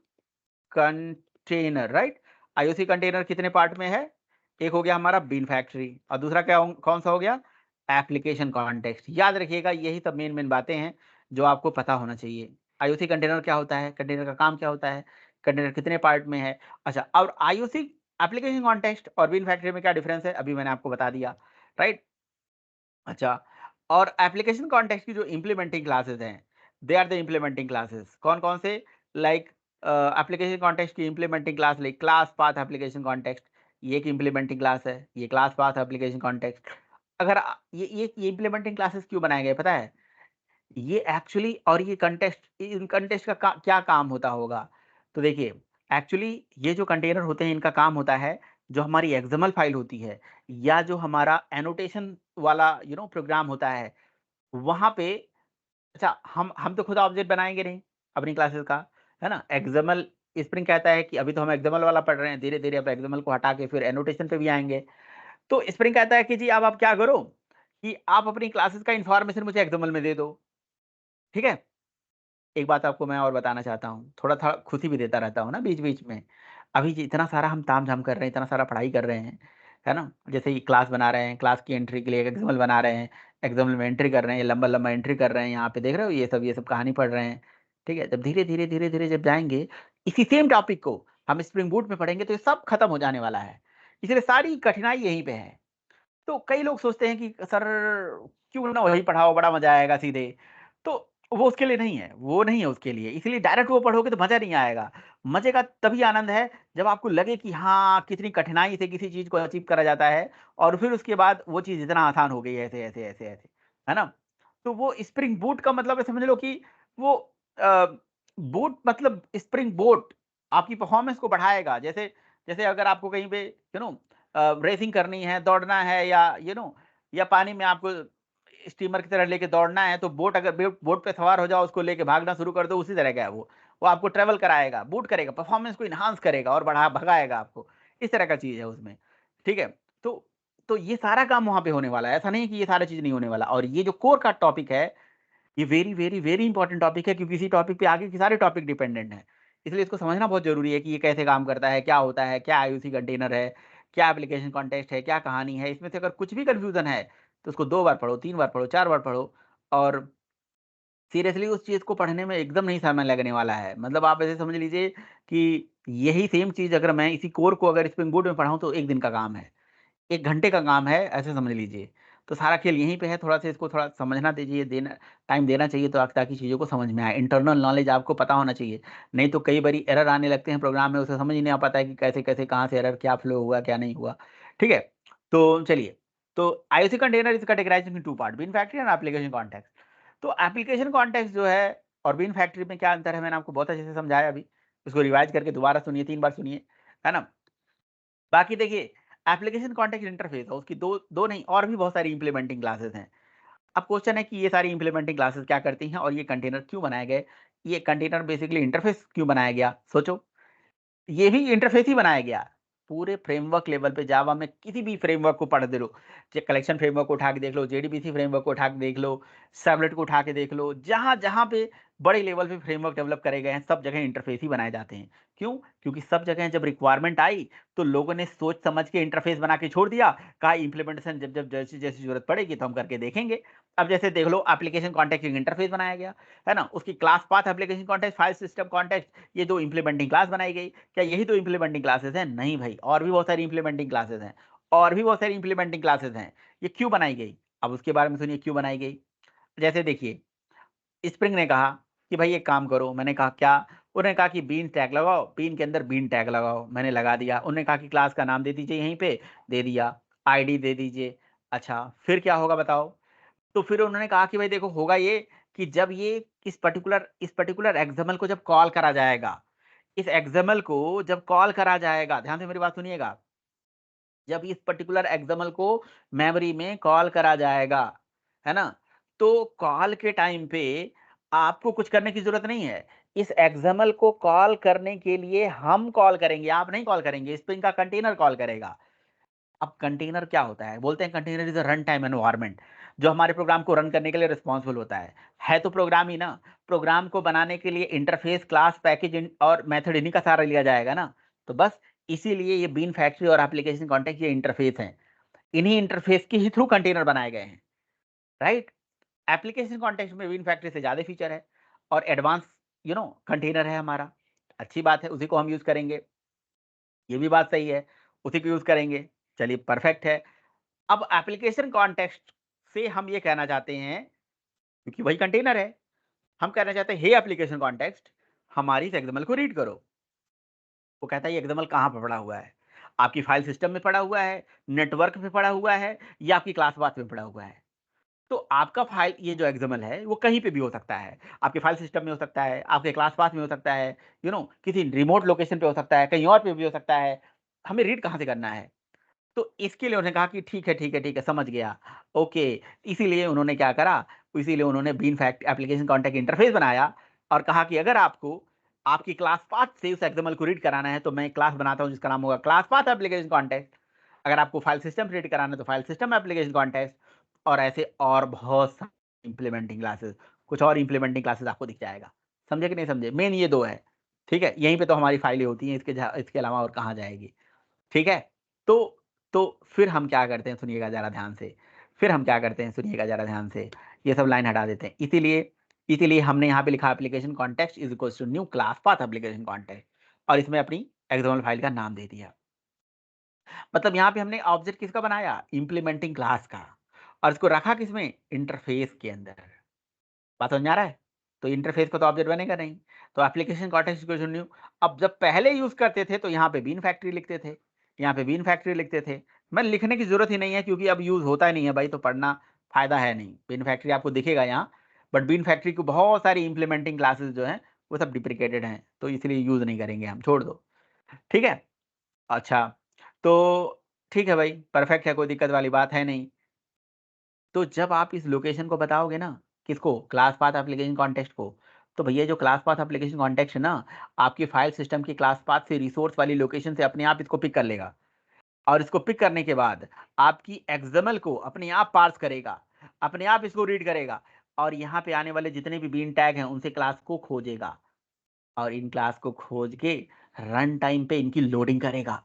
S2: container, right? IOC container कितने पार्ट में है? एक हो गया हमारा बीन फैक्ट्री और दूसरा क्या कौन सा हो गया? Application context. याद रखिएगा यही सब मेन बातें हैं जो आपको पता होना चाहिए। आईओसी कंटेनर क्या होता है, कंटेनर का काम क्या होता है, कंटेनर कितने पार्ट में है। अच्छा, और आईओसी एप्लीकेशन कॉन्टेक्स्ट और बीन फैक्ट्री में क्या डिफरेंस है अभी मैंने आपको बता दिया, राइट? अच्छा, और एप्लीकेशन कॉन्टेक्स्ट की जो इंप्लीमेंटिंग क्लासेस हैं, they are the implementing classes. कौन कौन से? लाइक एप्लीकेशन कॉन्टेक्स्ट की implementing class like class path application context, ये एक इंप्लीमेंटिंग क्लास है। ये क्लास पाथ एप्लीकेशन कॉन्टेक्स्ट। अगर ये इंप्लीमेंटिंग क्लासेस क्यों बनाए गए पता है? ये एक्चुअली और ये कंटेक्स्ट, इन कंटेक्स्ट का क्या काम होता होगा? तो देखिए एक्चुअली ये जो कंटेनर होते हैं इनका काम होता है, जो हमारी एक्सएमएल फाइल होती है या जो हमारा एनोटेशन वाला प्रोग्राम होता है वहां पे। अच्छा, हम तो खुद ऑब्जेक्ट बनाएंगे नहीं अपनी क्लासेस का, है ना? एक्सएमएल स्प्रिंग कहता है कि अभी तो हम एक्सएमएल वाला पढ़ रहे हैं, धीरे धीरे अब एक्सएमएल को हटा के फिर एनोटेशन पे भी आएंगे। तो स्प्रिंग कहता है कि जी अब आप क्या करो कि आप अपनी क्लासेस का इंफॉर्मेशन मुझे एक्सएमएल में दे दो, ठीक है? एक बात आपको मैं और बताना चाहता हूँ, थोड़ा-थोड़ा खुशी भी देता रहता हूँ ना बीच-बीच में। अभी इतना सारा हम ताम-झाम कर रहे हैं, इतना सारा पढ़ाई कर रहे हैं, है ना? जैसे कि क्लास बना रहे हैं, क्लास की एंट्री के लिए एक एक्सएमएल बना रहे हैं, एक्सएमएल में एंट्री कर रहे हैं, लंबा-लंबा एंट्री कर रहे हैं, यहाँ पे देख रहे हो ये सब कहानी पढ़ रहे हैं, ठीक है? जब धीरे-धीरे, धीरे-धीरे जब जाएँगे, इसी सेम टॉपिक को हम स्प्रिंग बूट में पढ़ेंगे तो ये सब खत्म हो जाने वाला है। इसलिए सारी कठिनाई यहीं पे है। तो कई लोग सोचते हैं कि सर क्यों ना वही पढ़ाओ, बड़ा मज़ा आएगा सीधे। तो वो उसके लिए नहीं है, वो नहीं है उसके लिए। इसलिए डायरेक्ट वो पढ़ोगे तो मज़ा नहीं आएगा। मज़े का तभी आनंद है जब आपको लगे कि हाँ, कितनी कठिनाई से किसी चीज़ को अचीव करा जाता है और फिर उसके बाद वो चीज़ इतना आसान हो गई है ऐसे, ऐसे, ऐसे, ऐसे। है ना? तो वो स्प्रिंग बूट का मतलब है, समझ लो कि वो बूट मतलब स्प्रिंग बोट आपकी परफ़ॉर्मेंस को बढ़ाएगा। जैसे जैसे अगर आपको कहीं पे रेसिंग करनी है, दौड़ना है या या पानी में आपको स्टीमर की तरह लेके दौड़ना है, तो बोट अगर बोट पे सवार हो जाओ, उसको लेके भागना शुरू कर दो, उसी तरह का है वो। वो आपको ट्रैवल कराएगा, बूट करेगा, परफॉर्मेंस को एनहांस करेगा और भगाएगा आपको। इस तरह का चीज़ है उसमें, ठीक है? तो ये सारा काम वहाँ पे होने वाला है, ऐसा नहीं है कि ये सारा चीज़ नहीं होने वाला। और ये जो कोर का टॉपिक है, ये very, very, very important topic है क्योंकि इसी टॉपिक पे आगे के सारे टॉपिक डिपेंडेंट हैं। इसलिए इसको समझना बहुत ज़रूरी है कि ये कैसे काम करता है, क्या होता है, क्या आईओसी कंटेनर है, क्या एप्लीकेशन कॉन्टेक्स्ट है, क्या कहानी है। इसमें से अगर कुछ भी कन्फ्यूज़न है, तो उसको 2 बार पढ़ो, 3 बार पढ़ो, 4 बार पढ़ो और सीरियसली उस चीज़ को पढ़ने में एकदम नहीं समय लगने वाला है। मतलब आप ऐसे समझ लीजिए कि यही सेम चीज़ अगर मैं इसी कोर को अगर स्प्रिंग बूट में पढ़ाऊँ तो 1 दिन का काम है। 1 घंटे का काम है, ऐसे समझ लीजिए। तो सारा खेल यहीं पे है, थोड़ा-सा इसको थोड़ा समझना दीजिए, टाइम देना चाहिए तो ताकि चीज़ों को समझ में आए। इंटरनल नॉलेज आपको पता होना चाहिए, नहीं तो कई बारी एरर आने लगते हैं प्रोग्राम में, उसे समझ ही नहीं आ पाता है कि कैसे-कैसे, कहाँ से एरर, क्या फ्लो हुआ, क्या नहीं हुआ। ठीक है? तो चलिए, तो IOC container is categorized in 2 part, bean factory and application context. तो एप्लीकेशन कॉन्टेक्स्ट जो है और बीन फैक्ट्री में क्या अंतर है, मैंने आपको बहुत अच्छे से समझाया अभी। इसको रिवाइज़ करके दोबारा सुनिए, 3 बार सुनिए, है ना? बाकी देखिए एप्लीकेशन कॉन्टेक्स्ट इंटरफेस है, उसकी 2 नहीं और भी बहुत सारी इंप्लीमेंटिंग क्लासेस हैं। अब क्वेश्चन है कि ये सारी इंप्लीमेंटिंग क्लासेस क्या करती हैं और ये कंटेनर क्यों बनाए गए? ये कंटेनर बेसिकली इंटरफेस क्यों बनाया गया? सोचो। ये भी इंटरफेस ही बनाया गया। पूरे फ्रेमवर्क लेवल पे जावा में किसी भी फ्रेमवर्क को पढ़ दे लो, चाहे कलेक्शन फ्रेमवर्क को उठा के देख लो, जेडीबीसी फ्रेमवर्क को उठा के देख लो, सर्वलेट को उठा के देख लो, जहाँ-जहाँ पे बड़े लेवल पे फ्रेमवर्क डेवलप करे गए हैं, सब जगह इंटरफेस ही बनाए जाते हैं। क्यों? क्योंकि सब जगह जब रिक्वायरमेंट आई, तो लोगों ने सोच समझ के इंटरफेस बना के छोड़ दिया, कहा इम्प्लीमेंटेशन जब जब जैसी-जैसी ज़रूरत पड़ेगी तो हम करके देखेंगे। अब जैसे देख लो, एप्लीकेशन कॉन्टेक्स्ट इंटरफेस बनाया गया है ना, उसकी class path, application context, file system context, ये दो इंप्लीमेंटिंग क्लास बनाई गई। क्या यही दो इंप्लीमेंटिंग क्लासेस हैं? नहीं भाई, और भी बहुत सारी इंप्लीमेंटिंग क्लासेस हैं, और भी बहुत सारी इंप्लीमेंटिंग क्लासेस हैं। ये क्यों बनाई गई? अब उसके बारे में सुनिए क्यों बनाई गई। जैसे देखिए, स्प्रिंग ने कहा कि भाई एक काम करो। मैंने कहा क्या? उन्होंने कहा कि बीन टैग लगाओ, बीन के अंदर बीन टैग लगाओ। मैंने लगा दिया। उन्होंने कहा कि क्लास का नाम दे दीजिए, यहीं पे दे दिया, आईडी दे दीजिए। अच्छा, फिर क्या होगा बताओ? तो फिर उन्होंने कहा कि भाई देखो, होगा ये कि जब ये इस पर्टिकुलर एक्सएमएल को जब कॉल करा जाएगा, इस एक्सएमएल को जब कॉल करा जाएगा, ध्यान से मेरी बात सुनिएगा, जब इस पर्टिकुलर एक्सएमएल को मेमोरी में कॉल करा जाएगा, है ना, तो कॉल के टाइम पे आपको कुछ करने की जरूरत नहीं है। इस एक्सएमएल को कॉल करने के लिए हम कॉल करेंगे, आप नहीं कॉल करेंगे, स्प्रिंग का कंटेनर कॉल करेगा। अब कंटेनर क्या होता है? बोलते हैं container is a run time environment, जो हमारे प्रोग्राम को रन करने के लिए रिस्पॉन्सिबल होता है तो प्रोग्राम ही ना। प्रोग्राम को बनाने के लिए इंटरफेस, क्लास, पैकेज और मेथड इन्हीं का सहारा लिया जाएगा ना। तो बस इसीलिए ये बीन फैक्ट्री और एप्लीकेशन कॉन्टेक्स्ट ये इंटरफेस हैं। इन्हीं इंटरफेस के ही थ्रू कंटेनर बनाए गए हैं, राइट। एप्लीकेशन कॉन्टेक्स्ट में बीन फैक्ट्री से ज्यादा फीचर है और एडवांस कंटेनर है हमारा। अच्छी बात है, उसी को हम यूज करेंगे। ये भी बात सही है, उसी को यूज करेंगे। चलिए परफेक्ट है। अब एप्लीकेशन कॉन्टेक्स्ट से हम ये कहना चाहते हैं, क्योंकि वही कंटेनर है, हम कहना चाहते हैं हे एप्लीकेशन कॉन्टेक्स्ट, हमारी इस एक्सएमएल को रीड करो। वो कहता है ये एक्सएमएल कहाँ पर पड़ा हुआ है? आपकी फाइल सिस्टम में पड़ा हुआ है, नेटवर्क पे पड़ा हुआ है, या आपकी क्लास पाथ में पड़ा हुआ है? तो आपका फाइल, ये जो एक्सएमएल है वो कहीं पे भी हो सकता है। आपके फाइल सिस्टम में हो सकता है, आपके क्लास पाथ में हो सकता है, किसी रिमोट लोकेशन पे हो सकता है, कहीं और पे भी हो सकता है। हमें रीड कहाँ से करना है? तो इसके लिए उन्होंने कहा कि ठीक है, ठीक है, ठीक है, समझ गया। ओके, इसीलिए उन्होंने क्या करा, इसीलिए उन्होंने bean factory application context interface बनाया और कहा कि अगर आपको आपकी क्लास पाथ से उस एक्सएमएल को रीड कराना है तो मैं क्लास बनाता हूं जिसका नाम होगा क्लास पाथ एप्लीकेशन कॉन्टेक्ट। अगर आपको फाइल सिस्टम रीड कराना है तो फाइल सिस्टम एप्लीकेशन कॉन्टेक्ट। और ऐसे और बहुत सारे इंप्लीमेंटिंग क्लासेस, कुछ और इंप्लीमेंटिंग क्लासेस आपको दिख जाएगा। समझे कि नहीं समझे? मेन ये दो है, ठीक है। यहीं पे तो हमारी फाइलें होती हैं, इसके अलावा और कहाँ जाएगी? ठीक है। तो तो फिर हम क्या करते हैं, सुनिएगा जरा ध्यान से। फिर हम क्या करते हैं, सुनिएगा जरा ध्यान से। ये सब लाइन हटा देते हैं। इसीलिए इसीलिए हमने यहाँ पे लिखा application context is equal to new class path application context, और इसमें अपनी एक्सएमएल फाइल का नाम दे दिया। मतलब यहाँ पे हमने ऑब्जेक्ट किसका बनाया? इंप्लीमेंटिंग क्लास का। और इसको रखा किसमें? इंटरफेस के अंदर। बात समझ में आ रहा है? तो इंटरफेस का तो ऑब्जेक्ट बनेगा नहीं। तो application context equal to new. अब जब पहले यूज करते थे तो यहाँ पे बीन फैक्ट्री लिखते थे, यहाँ पे बीन फैक्ट्री लिखते थे। मैं लिखने की जरूरत ही नहीं है क्योंकि अब यूज होता ही नहीं है भाई, तो पढ़ना फायदा है नहीं। बीन फैक्ट्री आपको दिखेगा यहाँ, बट बीन फैक्ट्री की बहुत सारी इंप्लीमेंटिंग क्लासेस जो हैं वो सब डिप्रिकेटेड हैं, तो इसलिए यूज नहीं करेंगे हम, छोड़ दो। ठीक है। अच्छा, तो ठीक है भाई, परफेक्ट है, कोई दिक्कत वाली बात है नहीं। तो जब आप इस लोकेशन को बताओगे ना, किसको? क्लास पाथ एप्लीकेशन कॉन्टेक्स्ट को, तो भैया जो क्लास पाथ एप्लीकेशन कॉन्टेक्स्ट है ना, आपकी फाइल सिस्टम की क्लास पाथ से रिसोर्स वाली लोकेशन से अपने आप इसको पिक कर लेगा। और इसको पिक करने के बाद आपकी एक्सएमएल को अपने आप पार्स करेगा, अपने आप इसको रीड करेगा, और यहाँ पे आने वाले जितने भी बीन टैग हैं उनसे क्लास को खोजेगा, और इन क्लास को खोज के रन टाइम पे इनकी लोडिंग करेगा।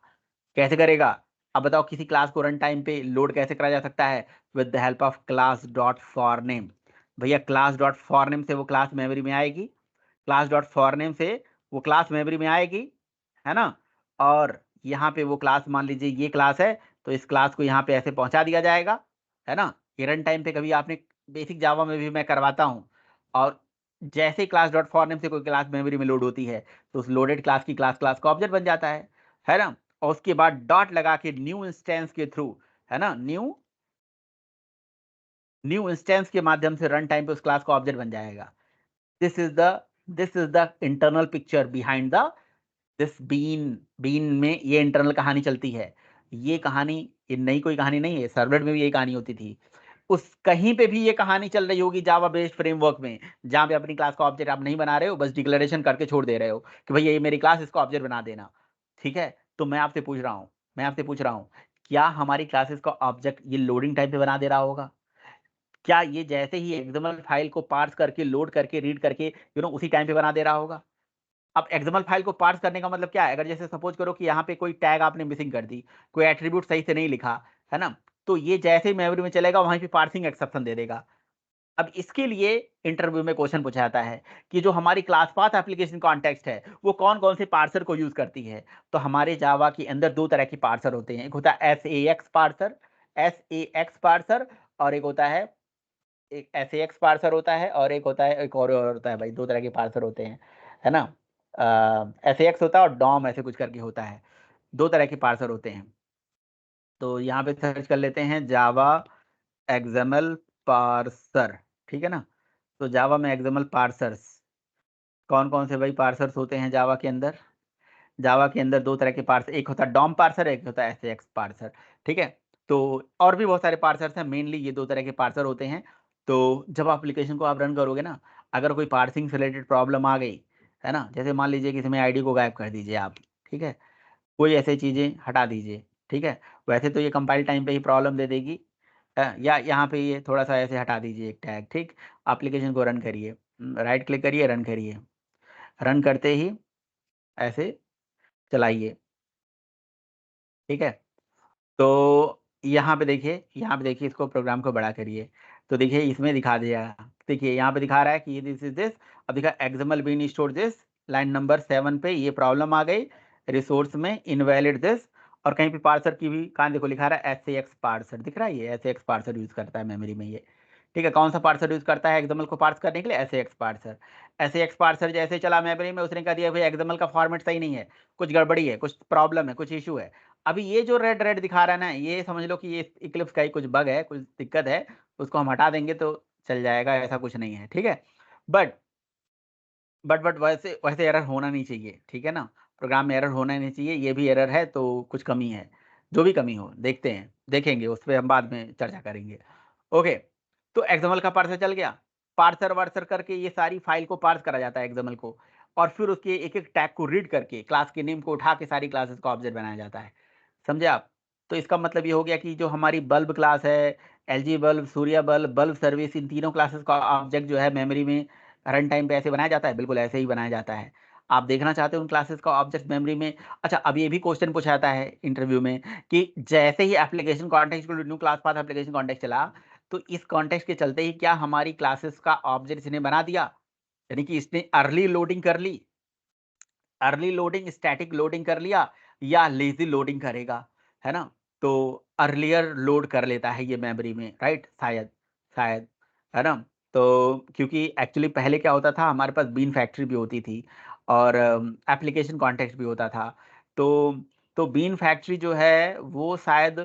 S2: कैसे करेगा? अब बताओ, किसी क्लास को रन टाइम पे लोड कैसे करा जा सकता है? With the help of class dot for name. भैया क्लास डॉट फॉर नेम से वो क्लास मेमोरी में आएगी, क्लास डॉट फॉर नेम से वो क्लास मेमोरी में आएगी, है ना। और यहाँ पे वो क्लास, मान लीजिए ये क्लास है, तो इस क्लास को यहाँ पे ऐसे पहुंचा दिया जाएगा, है ना। ये रन टाइम पे कभी आपने बेसिक जावा में भी मैं करवाता हूँ। और जैसे क्लास डॉट फॉर नेम से कोई क्लास मेमोरी में लोड होती है, तो उस लोडेड क्लास की क्लास का ऑब्जेक्ट बन जाता है ना। और उसके बाद डॉट लगा के न्यू इंस्टेंस के थ्रू, है ना, न्यू न्यू इंस्टेंस के माध्यम से रन टाइम पे उस क्लास का ऑब्जेक्ट बन जाएगा। This is the this is the internal picture behind the this bean. Bean में ये इंटरनल कहानी चलती है। ये कहानी, ये नई कोई कहानी नहीं है, सर्वलेट में भी यही कहानी होती थी। उस कहीं पे भी ये कहानी चल रही होगी जावा बेस्ड फ्रेमवर्क में, जहां पे अपनी क्लास का ऑब्जेक्ट आप नहीं बना रहे हो, बस डिक्लेरेशन करके छोड़ दे रहे हो कि भैया ये मेरी क्लास, इसको ऑब्जेक्ट बना देना। ठीक है। तो मैं आपसे पूछ रहा हूँ, क्या हमारी क्लासेस का ऑब्जेक्ट ये लोडिंग टाइम पे बना दे रहा होगा? क्या ये जैसे ही एक्सएमएल फाइल को पार्स करके, लोड करके, रीड करके, उसी टाइम पे बना दे रहा होगा? अब एक्सएमएल फाइल को पार्स करने का मतलब क्या है? अगर जैसे सपोज करो कि यहाँ पे कोई टैग आपने मिसिंग कर दी, कोई एट्रीब्यूट सही से नहीं लिखा, है ना, तो ये जैसे ही मेमोरी में चलेगा वहीं पे पार्सिंग एक्सेप्शन दे देगा। अब इसके लिए इंटरव्यू में क्वेश्चन पूछा जाता है कि जो हमारी क्लास पाथ एप्लीकेशन कॉन्टेक्स्ट है वो कौन कौन से पार्सर को यूज करती है। तो हमारे जावा के अंदर दो तरह के पार्सर होते हैं, एक होता है एस ए एक्स पार्सर, और एक होता है एक एस ए एक्स पार्सर होता है, और एक होता है एक और होता है भाई, दो तरह के पार्सर होते हैं, है ना। एस ए एक्स होता है और डॉम ऐसे कुछ करके होता है, दो तरह के पार्सर होते हैं। तो यहाँ पे सर्च कर लेते हैं जावा एक्सएमएल पार्सर, ठीक है ना। तो जावा में एक्सएमएल पार्सर्स कौन कौन से भाई पार्सर्स होते हैं जावा के अंदर। जावा के अंदर दो तरह के पार्सर, एक होता है डॉम पार्सर, एक होता है एसएक्स पार्सर, ठीक है। तो और भी बहुत सारे पार्सर्स हैं, मेनली ये दो तरह के पार्सर होते हैं। तो जब एप्लीकेशन को आप रन करोगे ना, अगर कोई पार्सिंग से रिलेटेड प्रॉब्लम आ गई, है ना, जैसे मान लीजिए किसी में आईडी को गायब कर दीजिए आप, ठीक है, कोई ऐसी चीज़ें हटा दीजिए, ठीक है। वैसे तो ये कंपाइल टाइम पे ही प्रॉब्लम दे देगी, या यहाँ पे ये थोड़ा सा ऐसे हटा दीजिए एक टैग, ठीक। एप्लीकेशन को रन करिए, राइट क्लिक करिए, रन करिए, रन करते ही ऐसे चलाइए, ठीक है। तो यहाँ पे देखिए इसको प्रोग्राम को बड़ा करिए, तो देखिए इसमें दिखा दिया, देखिए यहाँ पे दिखा रहा है कि दिस इज दिस। अब दिखा XML bean store this, line number 7 पे ये प्रॉब्लम आ गई, रिसोर्स में इनवैलिड दिस। और कहीं पे पार्सर की भी कहाँ देखो लिखा रहा है एस एक्स पार्सर, दिख रहा है ये एस एक्स पार्सर यूज करता है मेमोरी में ये, ठीक है। कौन सा पार्सर यूज करता है एक्सएमएल को पार्स करने के लिए, S x parser. S x parser जैसे चला मेमोरी में, उसने कह दिया भाई एक्सएमएल का फॉर्मेट सही नहीं है, कुछ गड़बड़ी है, कुछ प्रॉब्लम है, कुछ इशू है। अभी ये जो रेड रेड दिखा रहा है ना, ये समझ लो कि ये इक्लिप्स का ही कुछ बग है, कुछ दिक्कत है, उसको हम हटा देंगे तो चल जाएगा, ऐसा कुछ नहीं है, ठीक है। बट बट वैसे वैसे एरर होना नहीं चाहिए, ठीक है ना। प्रोग्राम में एरर होना नहीं चाहिए, ये भी एरर है तो कुछ कमी है, जो भी कमी हो देखते हैं, देखेंगे उस पर हम बाद में चर्चा करेंगे। ओके, तो एक्सएमएल का पार्सर चल गया, पार्सर वार्सर करके ये सारी फाइल को पार्स करा जाता है एक्सएमएल को, और फिर उसके एक एक टैग को रीड करके क्लास के नेम को उठा के सारी क्लासेस का ऑब्जेक्ट बनाया जाता है, समझे आप। तो इसका मतलब ये हो गया कि जो हमारी बल्ब क्लास है, LG bulb, Surya bulb, bulb service, इन तीनों क्लासेस का ऑब्जेक्ट जो है मेमोरी में रन टाइम पे ऐसे बनाया जाता है, बिल्कुल ऐसे ही बनाया जाता है। आप देखना चाहते हो उन क्लासेस का ऑब्जेक्ट मेमोरी में। अच्छा, अब ये भी क्वेश्चन पूछा जाता है इंटरव्यू में कि जैसे ही एप्लीकेशन कॉन्टेक्स्ट को new class path application context चला, तो इस कॉन्टेक्स्ट के चलते ही क्या हमारी क्लासेस का ऑब्जेक्ट इसने बना दिया, यानी कि इसने अर्ली लोडिंग कर ली, अर्ली लोडिंग स्टैटिक लोडिंग कर लिया, या लेजी लोडिंग करेगा, है ना। तो अर्लियर लोड कर लेता है ये मेमोरी में, राइट, शायद शायद, है ना। तो क्योंकि एक्चुअली पहले क्या होता था, हमारे पास बीन फैक्ट्री भी होती थी और एप्लीकेशन कॉन्टेक्स्ट भी होता था। तो बीन फैक्ट्री जो है वो शायद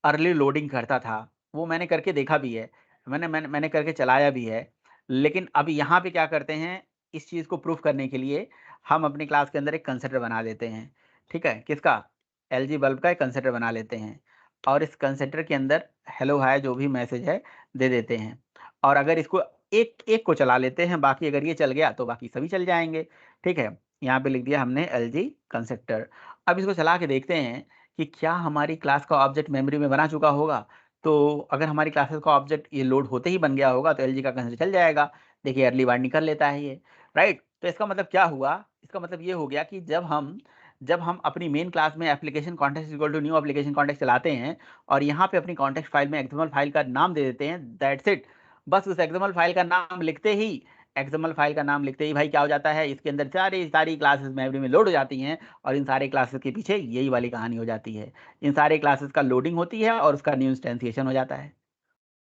S2: अर्ली लोडिंग करता था, वो मैंने करके देखा भी है, मैंने करके चलाया भी है। लेकिन अब यहाँ पे क्या करते हैं, इस चीज़ को प्रूफ करने के लिए हम अपनी क्लास के अंदर एक कंसिडर बना लेते हैं, ठीक है, किसका, एलजी बल्ब का एक कंसिडर बना लेते हैं, और इस कंसिडर के अंदर हेलो हाय जो भी मैसेज है दे देते हैं। और अगर इसको एक एक को चला लेते हैं, बाकी अगर ये चल गया तो बाकी सभी चल जाएंगे, ठीक है। यहाँ पे लिख दिया हमने एलजी कंसिडर। अब इसको चला के देखते हैं कि क्या हमारी क्लास का ऑब्जेक्ट मेमोरी में बना चुका होगा। तो अगर हमारी क्लासेस का ऑब्जेक्ट ये लोड होते ही बन गया होगा तो एलजी का कंसिडर चल जाएगा। देखिए अर्ली वार्निंग कर लेता है ये, राइट। तो इसका मतलब क्या हुआ, इसका मतलब ये हो गया कि जब हम अपनी मेन क्लास में application context equal to new application context चलाते हैं और यहाँ पे अपनी कॉन्टेक्स्ट फाइल में एक्सएमएल फाइल का नाम दे देते हैं, दैट्स इट। बस उस एक्सएमएल फाइल का नाम लिखते ही, एक्सएमएल फाइल का नाम लिखते ही भाई क्या हो जाता है, इसके अंदर सारी सारी क्लासेस मेमोरी में लोड हो जाती हैं, और इन सारे क्लासेस के पीछे यही वाली कहानी हो जाती है। इन सारे क्लासेस का लोडिंग होती है और उसका न्यू इंस्टेंसिएशन हो जाता है,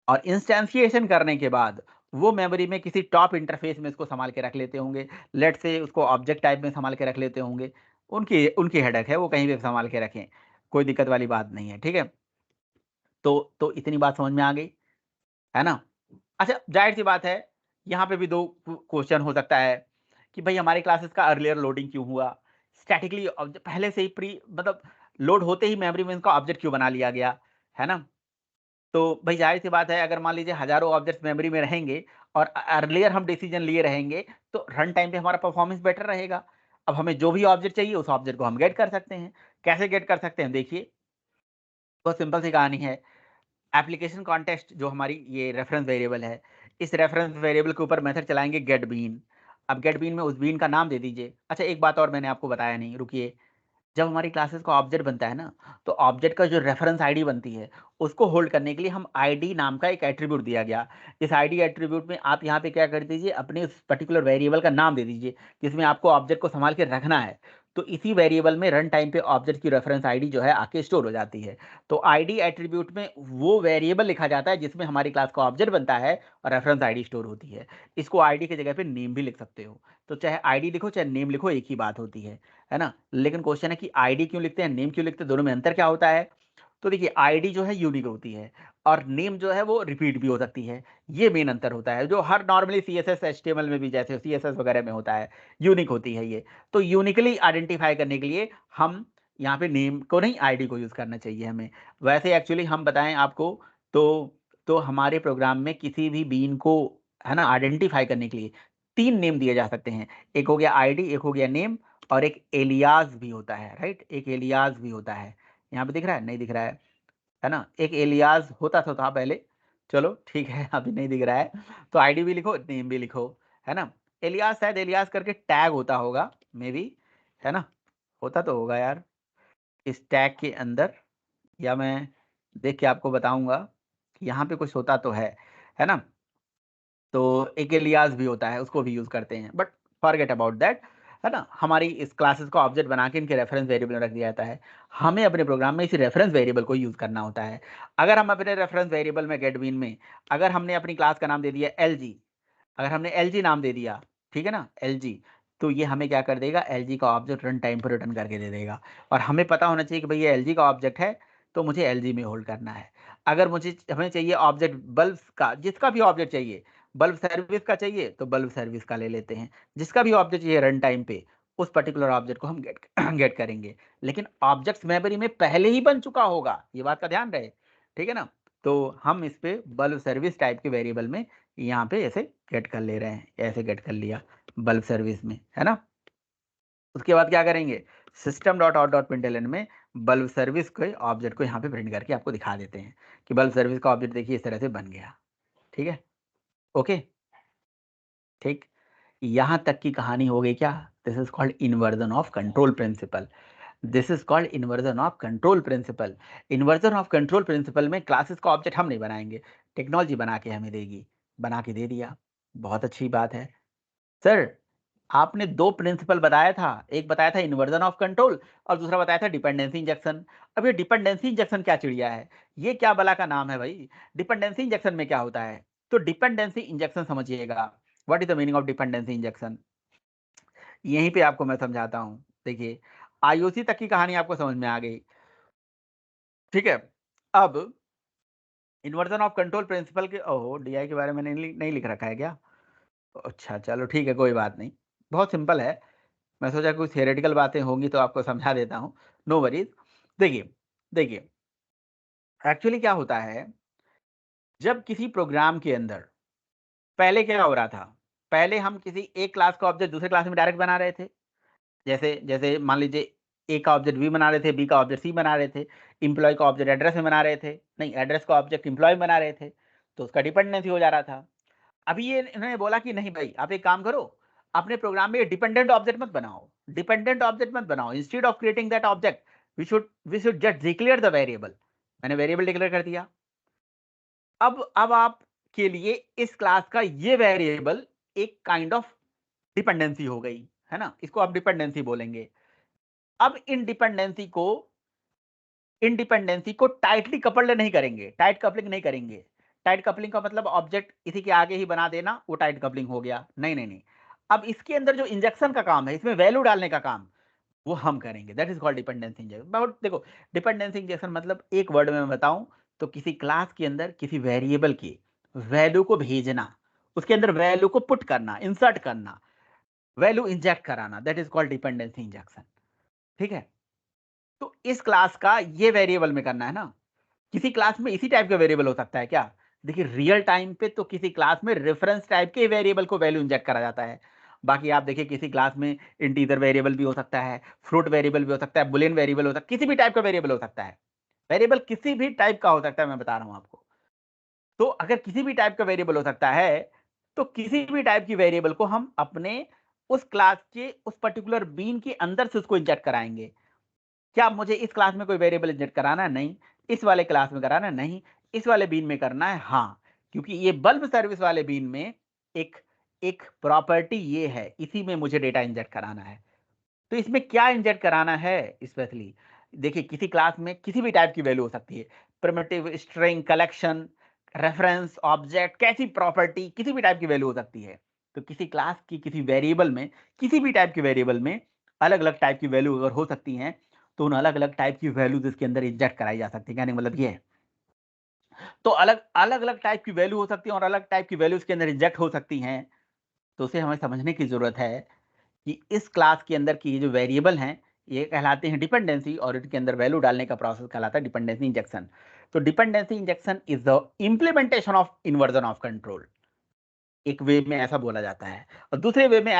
S2: और इंस्टेंसिएशन करने के बाद वो मेमोरी में किसी टॉप इंटरफेस में इसको संभाल के रख लेते होंगे, लेट से उसको ऑब्जेक्ट टाइप में संभाल के रख लेते होंगे, उनकी उनकी हेडेक है, वो कहीं भी संभाल के रखें, कोई दिक्कत वाली बात नहीं है, ठीक है। तो इतनी बात समझ में आ गई, है ना। अच्छा, जाहिर सी बात है, यहाँ पे भी दो क्वेश्चन हो सकता है कि भाई हमारी क्लासेस का अर्लियर लोडिंग क्यों हुआ, स्टैटिकली पहले से ही प्री मतलब लोड होते ही मेमोरी में इनका ऑब्जेक्ट क्यों बना लिया गया, है ना। तो भाई ज़ाहिर-सी बात है, अगर मान लीजिए हज़ारों ऑब्जेक्ट्स मेमोरी में रहेंगे और अर्लियर हम डिसीजन लिए रहेंगे, तो रन टाइम पे हमारा परफॉर्मेंस बेटर रहेगा। अब हमें जो भी ऑब्जेक्ट चाहिए उस ऑब्जेक्ट को हम गेट कर सकते हैं। कैसे गेट कर सकते हैं देखिए, बहुत सिंपल सी कहानी है। एप्लीकेशन कॉन्टेक्स्ट जो हमारी ये रेफरेंस वेरिएबल है, इस रेफरेंस वेरिएबल के ऊपर मेथड चलाएँगे गेट बीन। अब गेट बीन में उस बीन का नाम दे दीजिए। अच्छा, एक बात और मैंने आपको बताया नहीं, रुकिए। जब हमारी क्लासेस का ऑब्जेक्ट बनता है ना, तो ऑब्जेक्ट का जो रेफरेंस आईडी बनती है, उसको होल्ड करने के लिए हम आईडी नाम का एक एट्रीब्यूट दिया गया। इस आईडी एट्रीब्यूट में आप यहाँ पे क्या कर दीजिए, अपने उस पर्टिकुलर वेरिएबल का नाम दे दीजिए, जिसमें आपको ऑब्जेक्ट को संभाल के रखना है। तो इसी वेरिएबल में रन टाइम पे ऑब्जेक्ट की रेफरेंस आईडी जो है आके स्टोर हो जाती है। तो आईडी एट्रीब्यूट में वो वेरिएबल लिखा जाता है जिसमें हमारी क्लास का ऑब्जेक्ट बनता है और रेफरेंस आईडी स्टोर होती है। इसको आईडी की जगह पे नेम भी लिख सकते हो। तो चाहे आईडी लिखो चाहे नेम लिखो, एक ही बात होती है ना? लेकिन क्वेश्चन है कि आईडी क्यों लिखते हैं, नेम क्यों लिखते हैं, दोनों में अंतर क्या होता है? तो देखिए, आईडी जो है यूनिक होती है और नेम जो है वो रिपीट भी हो सकती है। ये मेन अंतर होता है, जो हर नॉर्मली सीएसएस एचटीएमएल में भी जैसे सीएसएस वगैरह में होता है, यूनिक होती है ये। तो यूनिकली आइडेंटिफाई करने के लिए हम यहाँ पे नेम को नहीं, आईडी को यूज करना चाहिए हमें। वैसे एक्चुअली हम बताएं आपको, तो हमारे प्रोग्राम में किसी भी बीन को, है ना, आइडेंटिफाई करने के लिए 3 नेम दिए जा सकते हैं। एक हो गया आईडी, एक हो गया नेम, और एक एलियास भी होता है, राइट? एक एलियास भी होता है। यहाँ पे दिख रहा है? नहीं दिख रहा है ना? एक एलियास होता था पहले, चलो ठीक है, अभी नहीं दिख रहा है। तो आईडी भी लिखो, नेम भी लिखो, है ना? एलियास, शायद एलियास करके टैग होता होगा, मे बी, है ना? होता तो होगा यार इस टैग के अंदर, या मैं देख के आपको बताऊंगा कि यहाँ पे कुछ होता तो है ना? तो एक एलियास भी होता है, उसको भी यूज करते हैं, बट फॉरगेट अबाउट दैट, है ना? हमारी इस क्लासेस को ऑब्जेक्ट बना के इनके रेफरेंस वेरिएबल में रख दिया जाता है। हमें अपने प्रोग्राम में इसी रेफरेंस वेरिएबल को यूज करना होता है। अगर हम अपने रेफरेंस वेरिएबल में गेट बीन में अगर हमने अपनी क्लास का नाम दे दिया एलजी, अगर हमने एलजी नाम दे दिया, ठीक है ना, एलजी, तो ये हमें क्या कर देगा, एलजी का ऑब्जेक्ट रन टाइम पर रिटर्न करके दे देगा। और हमें पता होना चाहिए कि भाई ये एलजी का ऑब्जेक्ट है, तो मुझे एलजी में होल्ड करना है। अगर हमें चाहिए ऑब्जेक्ट बल्ब का, जिसका भी ऑब्जेक्ट चाहिए, बल्ब सर्विस का चाहिए तो बल्ब सर्विस का ले लेते हैं। जिसका भी ऑब्जेक्ट चाहिए रन टाइम पे, उस पर्टिकुलर ऑब्जेक्ट को हम गेट गेट करेंगे। लेकिन ऑब्जेक्ट्स मेमोरी में पहले ही बन चुका होगा, ये बात का ध्यान रहे, ठीक है ना? तो हम इस पे बल्ब सर्विस टाइप के वेरिएबल में यहाँ पे ऐसे गेट कर ले रहे हैं, ऐसे गेट कर लिया बल्ब सर्विस में, है ना? उसके बाद क्या करेंगे, system dot out dot println में बल्ब सर्विस के ऑब्जेक्ट को यहाँ पे प्रिंट करके आपको दिखा देते हैं कि बल्ब सर्विस का ऑब्जेक्ट देखिए इस तरह से बन गया। ठीक है, ओके, ठीक। यहाँ तक की कहानी हो गई क्या? This is called inversion of control principle. This is called inversion of control principle. Inversion of control principle में क्लासेस का ऑब्जेक्ट हम नहीं बनाएंगे, टेक्नोलॉजी बना के हमें देगी, बना के दे दिया, बहुत अच्छी बात है। सर, आपने 2 प्रिंसिपल बताया था, एक बताया था इन्वर्जन ऑफ कंट्रोल और दूसरा बताया था डिपेंडेंसी इंजेक्शन। अब ये डिपेंडेंसी इंजेक्शन क्या चिड़िया है? ये क्या बला का नाम है भाई? डिपेंडेंसी इंजेक्शन में क्या होता है? तो डिपेंडेंसी इंजेक्शन समझिएगा। What is the meaning of dependency injection? यहीं पे आपको मैं समझाता हूँ। देखिए, आईओसी तक की कहानी आपको समझ में आ गई, ठीक है? अब इन्वर्जन ऑफ कंट्रोल प्रिंसिपल के, ओहो, डीआई के बारे में नहीं लिख रखा है क्या? अच्छा, चलो ठीक है, कोई बात नहीं, बहुत सिंपल है। मैं सोचा कुछ थियोरेटिकल बातें होंगी तो आपको समझा देता हूँ, नो वरीज। देखिए, देखिए, एक्चुअली क्या होता है, जब किसी प्रोग्राम के अंदर पहले क्या हो रहा था, पहले हम किसी एक क्लास का ऑब्जेक्ट दूसरे क्लास में डायरेक्ट बना रहे थे। जैसे जैसे मान लीजिए ए का ऑब्जेक्ट बी बना रहे थे, बी का ऑब्जेक्ट सी बना रहे थे, इंप्लॉय का ऑब्जेक्ट एड्रेस में बना रहे थे, नहीं, एड्रेस का ऑब्जेक्ट इंप्लॉय बना रहे थे, तो उसका डिपेंडेंसी हो जा रहा था। अभी ये इन्होंने बोला कि नहीं भाई, आप एक काम करो, अपने प्रोग्राम में डिपेंडेंट ऑब्जेक्ट मत बनाओ, डिपेंडेंट ऑब्जेक्ट मत बनाओ, instead of creating that object we should just declare the variable. मैंने वेरिएबल डिक्लेयर कर दिया। अब आप के लिए इस क्लास का ये वेरिएबल एक काइंड ऑफ डिपेंडेंसी हो गई, है ना? इसको आप डिपेंडेंसी बोलेंगे। अब इन डिपेंडेंसी को टाइटली कपल्ड नहीं करेंगे, टाइट कपलिंग नहीं करेंगे। टाइट कपलिंग का मतलब ऑब्जेक्ट इसी के आगे ही बना देना, वो टाइट कपलिंग हो गया। नहीं नहीं नहीं, अब इसके अंदर जो इंजेक्शन का काम है, इसमें वैल्यू डालने का काम, वो हम करेंगे। That is called dependency injection. बहुत देखो, डिपेंडेंसी इंजेक्शन मतलब एक वर्ड में मैं बताऊं तो किसी क्लास के अंदर किसी वेरिएबल की वैल्यू को भेजना, उसके अंदर वैल्यू को पुट करना, इंसर्ट करना, वैल्यू इंजेक्ट कराना, that is called dependency injection. ठीक है? तो इस क्लास का ये वेरिएबल में करना है ना। किसी क्लास में इसी टाइप का वेरिएबल हो सकता है क्या? देखिए, रियल टाइम पे तो किसी क्लास में रेफरेंस टाइप के वेरिएबल को वैल्यू इंजेक्ट करा जाता है। बाकी आप देखिए, किसी क्लास में इंटीजर वेरिएबल भी हो सकता है, फ्लोट वेरिएबल भी हो सकता है, बुलियन वेरिएबल हो सकता है, किसी भी टाइप का वेरिएबल हो सकता है। वेरिएबल किसी भी टाइप का हो सकता है, मैं बता रहा हूं आपको। तो अगर किसी भी टाइप का वेरिएबल हो सकता है, तो किसी भी टाइप की वेरिएबल को हम अपने उस क्लास के उस पर्टिकुलर बीन के अंदर से उसको इंजेक्ट कराएंगे। क्या मुझे इस क्लास में कोई वेरिएबल इंजेक्ट कराना है? नहीं। इस वाले क्लास में कराना है? नहीं। इस वाले बीन में करना है? हाँ, क्योंकि ये बल्ब सर्विस वाले बीन में एक एक प्रॉपर्टी ये है, इसी में मुझे डेटा इंजेक्ट कराना है। तो इसमें क्या इंजेक्ट कराना है स्पेशली? देखिए, किसी क्लास में किसी भी टाइप की वैल्यू हो सकती है। Primitive, string, collection, reference, object, कैसी प्रॉपर्टी, किसी भी टाइप की वैल्यू हो सकती है। तो किसी क्लास की किसी वेरिएबल में, किसी भी टाइप की वेरिएबल में अलग-अलग टाइप की वैल्यू अगर हो सकती हैं, तो उन अलग-अलग टाइप की वैल्यूज़ इसके अंदर इंजेक्ट कराई जा सकती है। कहने का मतलब ये है। तो अलग-अलग टाइप की वैल्यू हो सकती है और अलग टाइप की वैल्यू इसके अंदर इंजेक्ट हो सकती हैं। तो उसे हमें समझने की ज़रूरत है कि इस क्लास के अंदर की ये जो वेरिएबल हैं, ये कहलाते हैं डिपेंडेंसी और इनके अंदर वैल्यू डालने का प्रोसेस कहलाता है डिपेंडेंसी इंजेक्शन। तो dependency injection is the implementation of inversion of control. एक वे में ऐसा बोला जाता है और दूसरे वे में